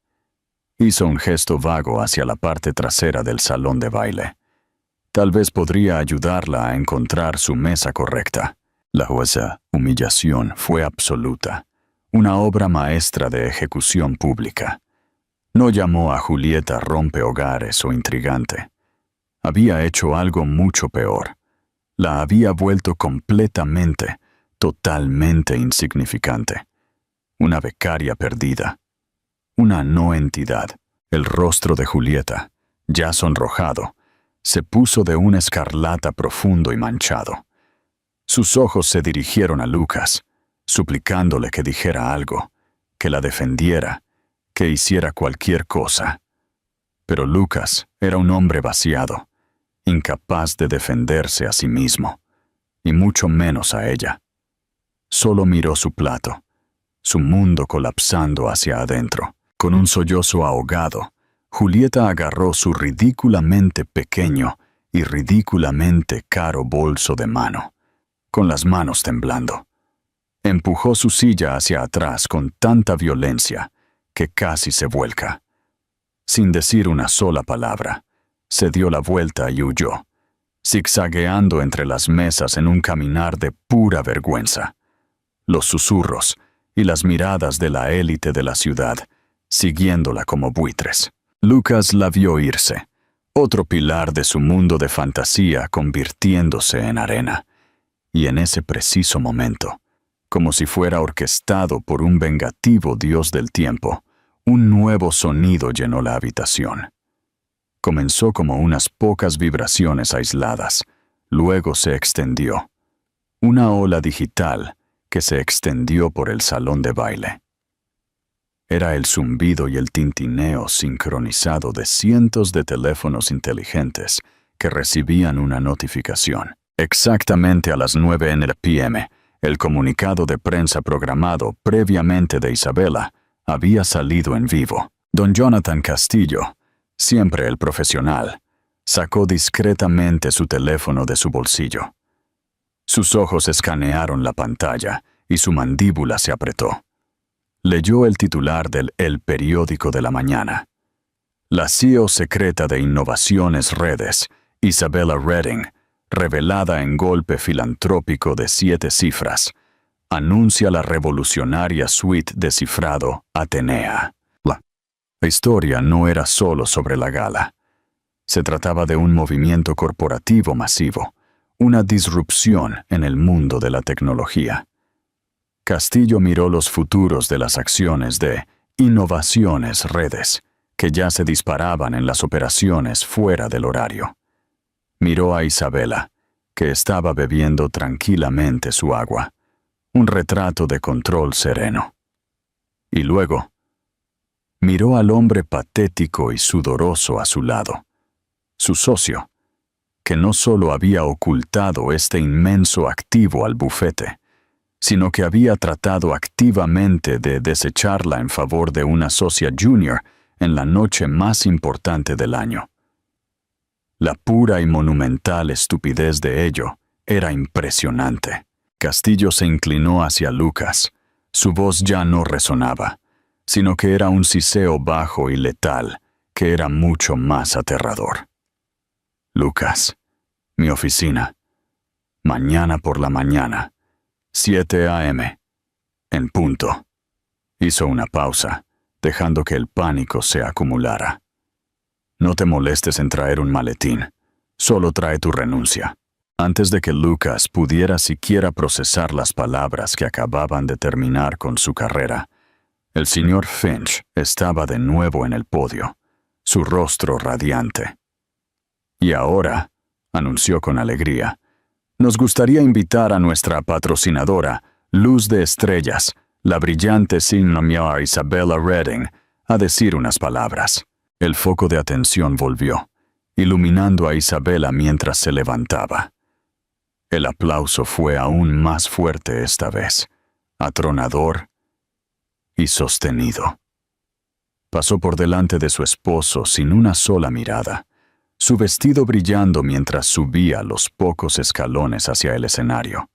Hizo un gesto vago hacia la parte trasera del salón de baile. Tal vez podría ayudarla a encontrar su mesa correcta. La humillación fue absoluta, una obra maestra de ejecución pública. No llamó a Julieta rompehogares o intrigante. Había hecho algo mucho peor. La había vuelto completamente, totalmente insignificante. Una becaria perdida. Una no entidad. El rostro de Julieta, ya sonrojado, se puso de un escarlata profundo y manchado. Sus ojos se dirigieron a Lucas, suplicándole que dijera algo, que la defendiera, que hiciera cualquier cosa. Pero Lucas era un hombre vaciado, incapaz de defenderse a sí mismo, y mucho menos a ella. Solo miró su plato, su mundo colapsando hacia adentro. Con un sollozo ahogado, Julieta agarró su ridículamente pequeño y ridículamente caro bolso de mano, con las manos temblando. Empujó su silla hacia atrás con tanta violencia que casi se vuelca. Sin decir una sola palabra, se dio la vuelta y huyó, zigzagueando entre las mesas en un caminar de pura vergüenza. Los susurros y las miradas de la élite de la ciudad, siguiéndola como buitres. Lucas la vio irse, otro pilar de su mundo de fantasía convirtiéndose en arena. Y en ese preciso momento, como si fuera orquestado por un vengativo dios del tiempo, un nuevo sonido llenó la habitación. Comenzó como unas pocas vibraciones aisladas, luego se extendió. Una ola digital que se extendió por el salón de baile. Era el zumbido y el tintineo sincronizado de cientos de teléfonos inteligentes que recibían una notificación. Exactamente a las 9 p.m., el comunicado de prensa programado previamente de Isabela había salido en vivo. Don Jonathan Castillo, siempre el profesional, sacó discretamente su teléfono de su bolsillo. Sus ojos escanearon la pantalla y su mandíbula se apretó. Leyó el titular del El Periódico de la Mañana. La CEO secreta de Innovaciones Redes, Isabella Redding, revelada en golpe filantrópico de 7 cifras, anuncia la revolucionaria suite de cifrado Atenea. La historia no era solo sobre la gala. Se trataba de un movimiento corporativo masivo, una disrupción en el mundo de la tecnología. Castillo miró los futuros de las acciones de Innovaciones Redes, que ya se disparaban en las operaciones fuera del horario. Miró a Isabela, que estaba bebiendo tranquilamente su agua, un retrato de control sereno. Y luego, miró al hombre patético y sudoroso a su lado, su socio, que no solo había ocultado este inmenso activo al bufete, sino que había tratado activamente de desecharla en favor de una socia junior en la noche más importante del año. La pura y monumental estupidez de ello era impresionante. Castillo se inclinó hacia Lucas. Su voz ya no resonaba, sino que era un siseo bajo y letal, que era mucho más aterrador. Lucas, mi oficina. Mañana por la mañana. 7 a.m. En punto. Hizo una pausa, dejando que el pánico se acumulara. No te molestes en traer un maletín. Solo trae tu renuncia. Antes de que Lucas pudiera siquiera procesar las palabras que acababan de terminar con su carrera, el señor Finch estaba de nuevo en el podio, su rostro radiante. Y ahora, anunció con alegría, nos gustaría invitar a nuestra patrocinadora, Luz de Estrellas, la brillante señora Isabella Redding, a decir unas palabras. El foco de atención volvió, iluminando a Isabela mientras se levantaba. El aplauso fue aún más fuerte esta vez, atronador y sostenido. Pasó por delante de su esposo sin una sola mirada, su vestido brillando mientras subía los pocos escalones hacia el escenario.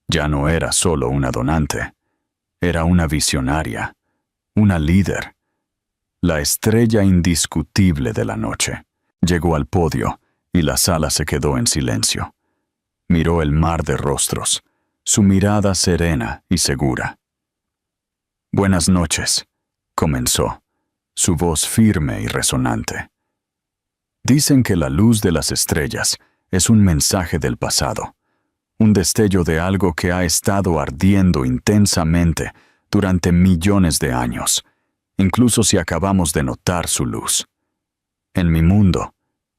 Ya no era solo una donante, era una visionaria, una líder, la estrella indiscutible de la noche. Llegó al podio y la sala se quedó en silencio. Miró el mar de rostros, su mirada serena y segura. «Buenas noches», comenzó, su voz firme y resonante. «Dicen que la luz de las estrellas es un mensaje del pasado, un destello de algo que ha estado ardiendo intensamente durante millones de años, incluso si acabamos de notar su luz. En mi mundo,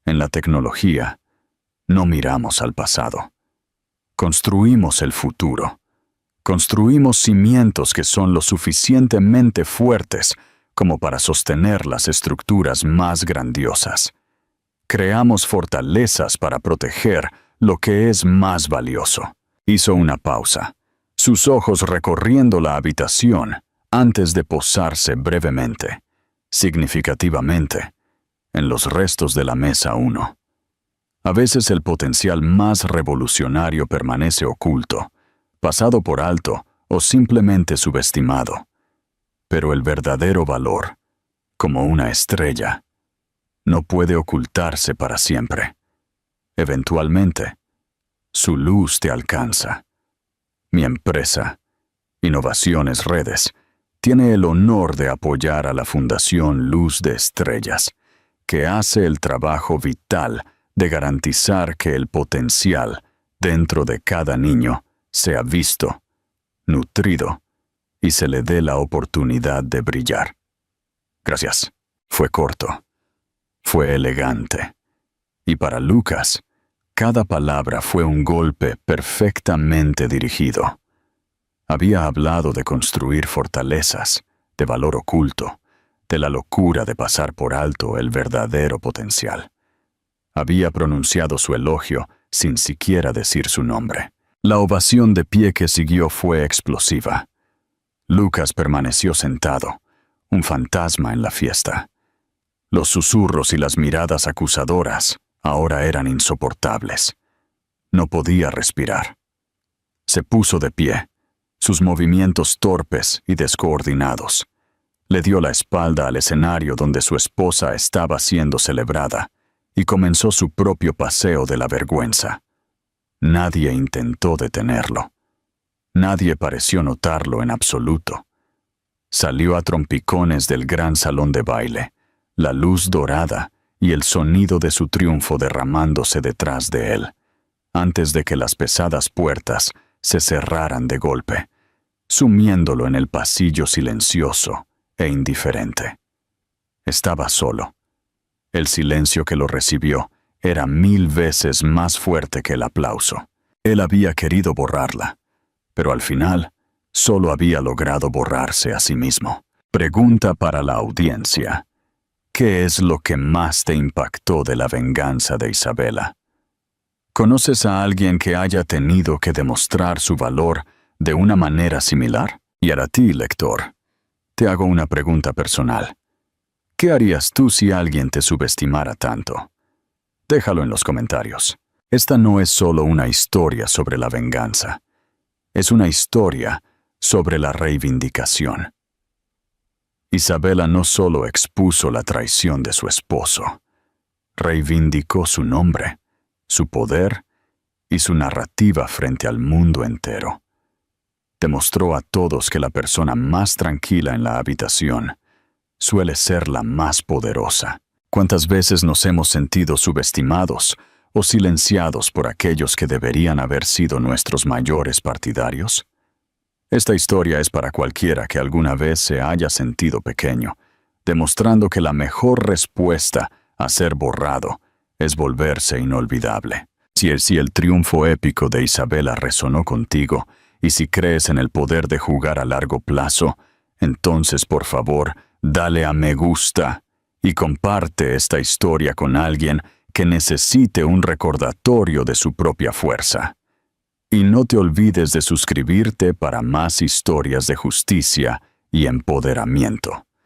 en la tecnología, no miramos al pasado. Construimos el futuro. Construimos cimientos que son lo suficientemente fuertes como para sostener las estructuras más grandiosas. Creamos fortalezas para proteger lo que es más valioso». Hizo una pausa, sus ojos recorriendo la habitación antes de posarse brevemente, significativamente, en los restos de la mesa 1. A veces el potencial más revolucionario permanece oculto, pasado por alto o simplemente subestimado. Pero el verdadero valor, como una estrella, no puede ocultarse para siempre. Eventualmente, su luz te alcanza. Mi empresa, Innovaciones Redes, tiene el honor de apoyar a la Fundación Luz de Estrellas, que hace el trabajo vital de garantizar que el potencial dentro de cada niño sea visto, nutrido y se le dé la oportunidad de brillar. Gracias. Fue corto. Fue elegante. Y para Lucas, cada palabra fue un golpe perfectamente dirigido. Había hablado de construir fortalezas, de valor oculto, de la locura de pasar por alto el verdadero potencial. Había pronunciado su elogio sin siquiera decir su nombre. La ovación de pie que siguió fue explosiva. Lucas permaneció sentado, un fantasma en la fiesta. Los susurros y las miradas acusadoras ahora eran insoportables. No podía respirar. Se puso de pie, sus movimientos torpes y descoordinados. Le dio la espalda al escenario donde su esposa estaba siendo celebrada y comenzó su propio paseo de la vergüenza. Nadie intentó detenerlo. Nadie pareció notarlo en absoluto. Salió a trompicones del gran salón de baile, la luz dorada y el sonido de su triunfo derramándose detrás de él, antes de que las pesadas puertas se cerraran de golpe, sumiéndolo en el pasillo silencioso e indiferente. Estaba solo. El silencio que lo recibió era 1000 veces más fuerte que el aplauso. Él había querido borrarla, pero al final solo había logrado borrarse a sí mismo. Pregunta para la audiencia. ¿Qué es lo que más te impactó de la venganza de Isabela? ¿Conoces a alguien que haya tenido que demostrar su valor de una manera similar? Y a ti, lector, te hago una pregunta personal. ¿Qué harías tú si alguien te subestimara tanto? Déjalo en los comentarios. Esta no es solo una historia sobre la venganza. Es una historia sobre la reivindicación. Isabela no solo expuso la traición de su esposo, reivindicó su nombre, su poder y su narrativa frente al mundo entero. Demostró a todos que la persona más tranquila en la habitación suele ser la más poderosa. ¿Cuántas veces nos hemos sentido subestimados o silenciados por aquellos que deberían haber sido nuestros mayores partidarios? Esta historia es para cualquiera que alguna vez se haya sentido pequeño, demostrando que la mejor respuesta a ser borrado es volverse inolvidable. Si el triunfo épico de Isabela resonó contigo, y si crees en el poder de jugar a largo plazo, entonces por favor, dale a me gusta y comparte esta historia con alguien que necesite un recordatorio de su propia fuerza. Y no te olvides de suscribirte para más historias de justicia y empoderamiento.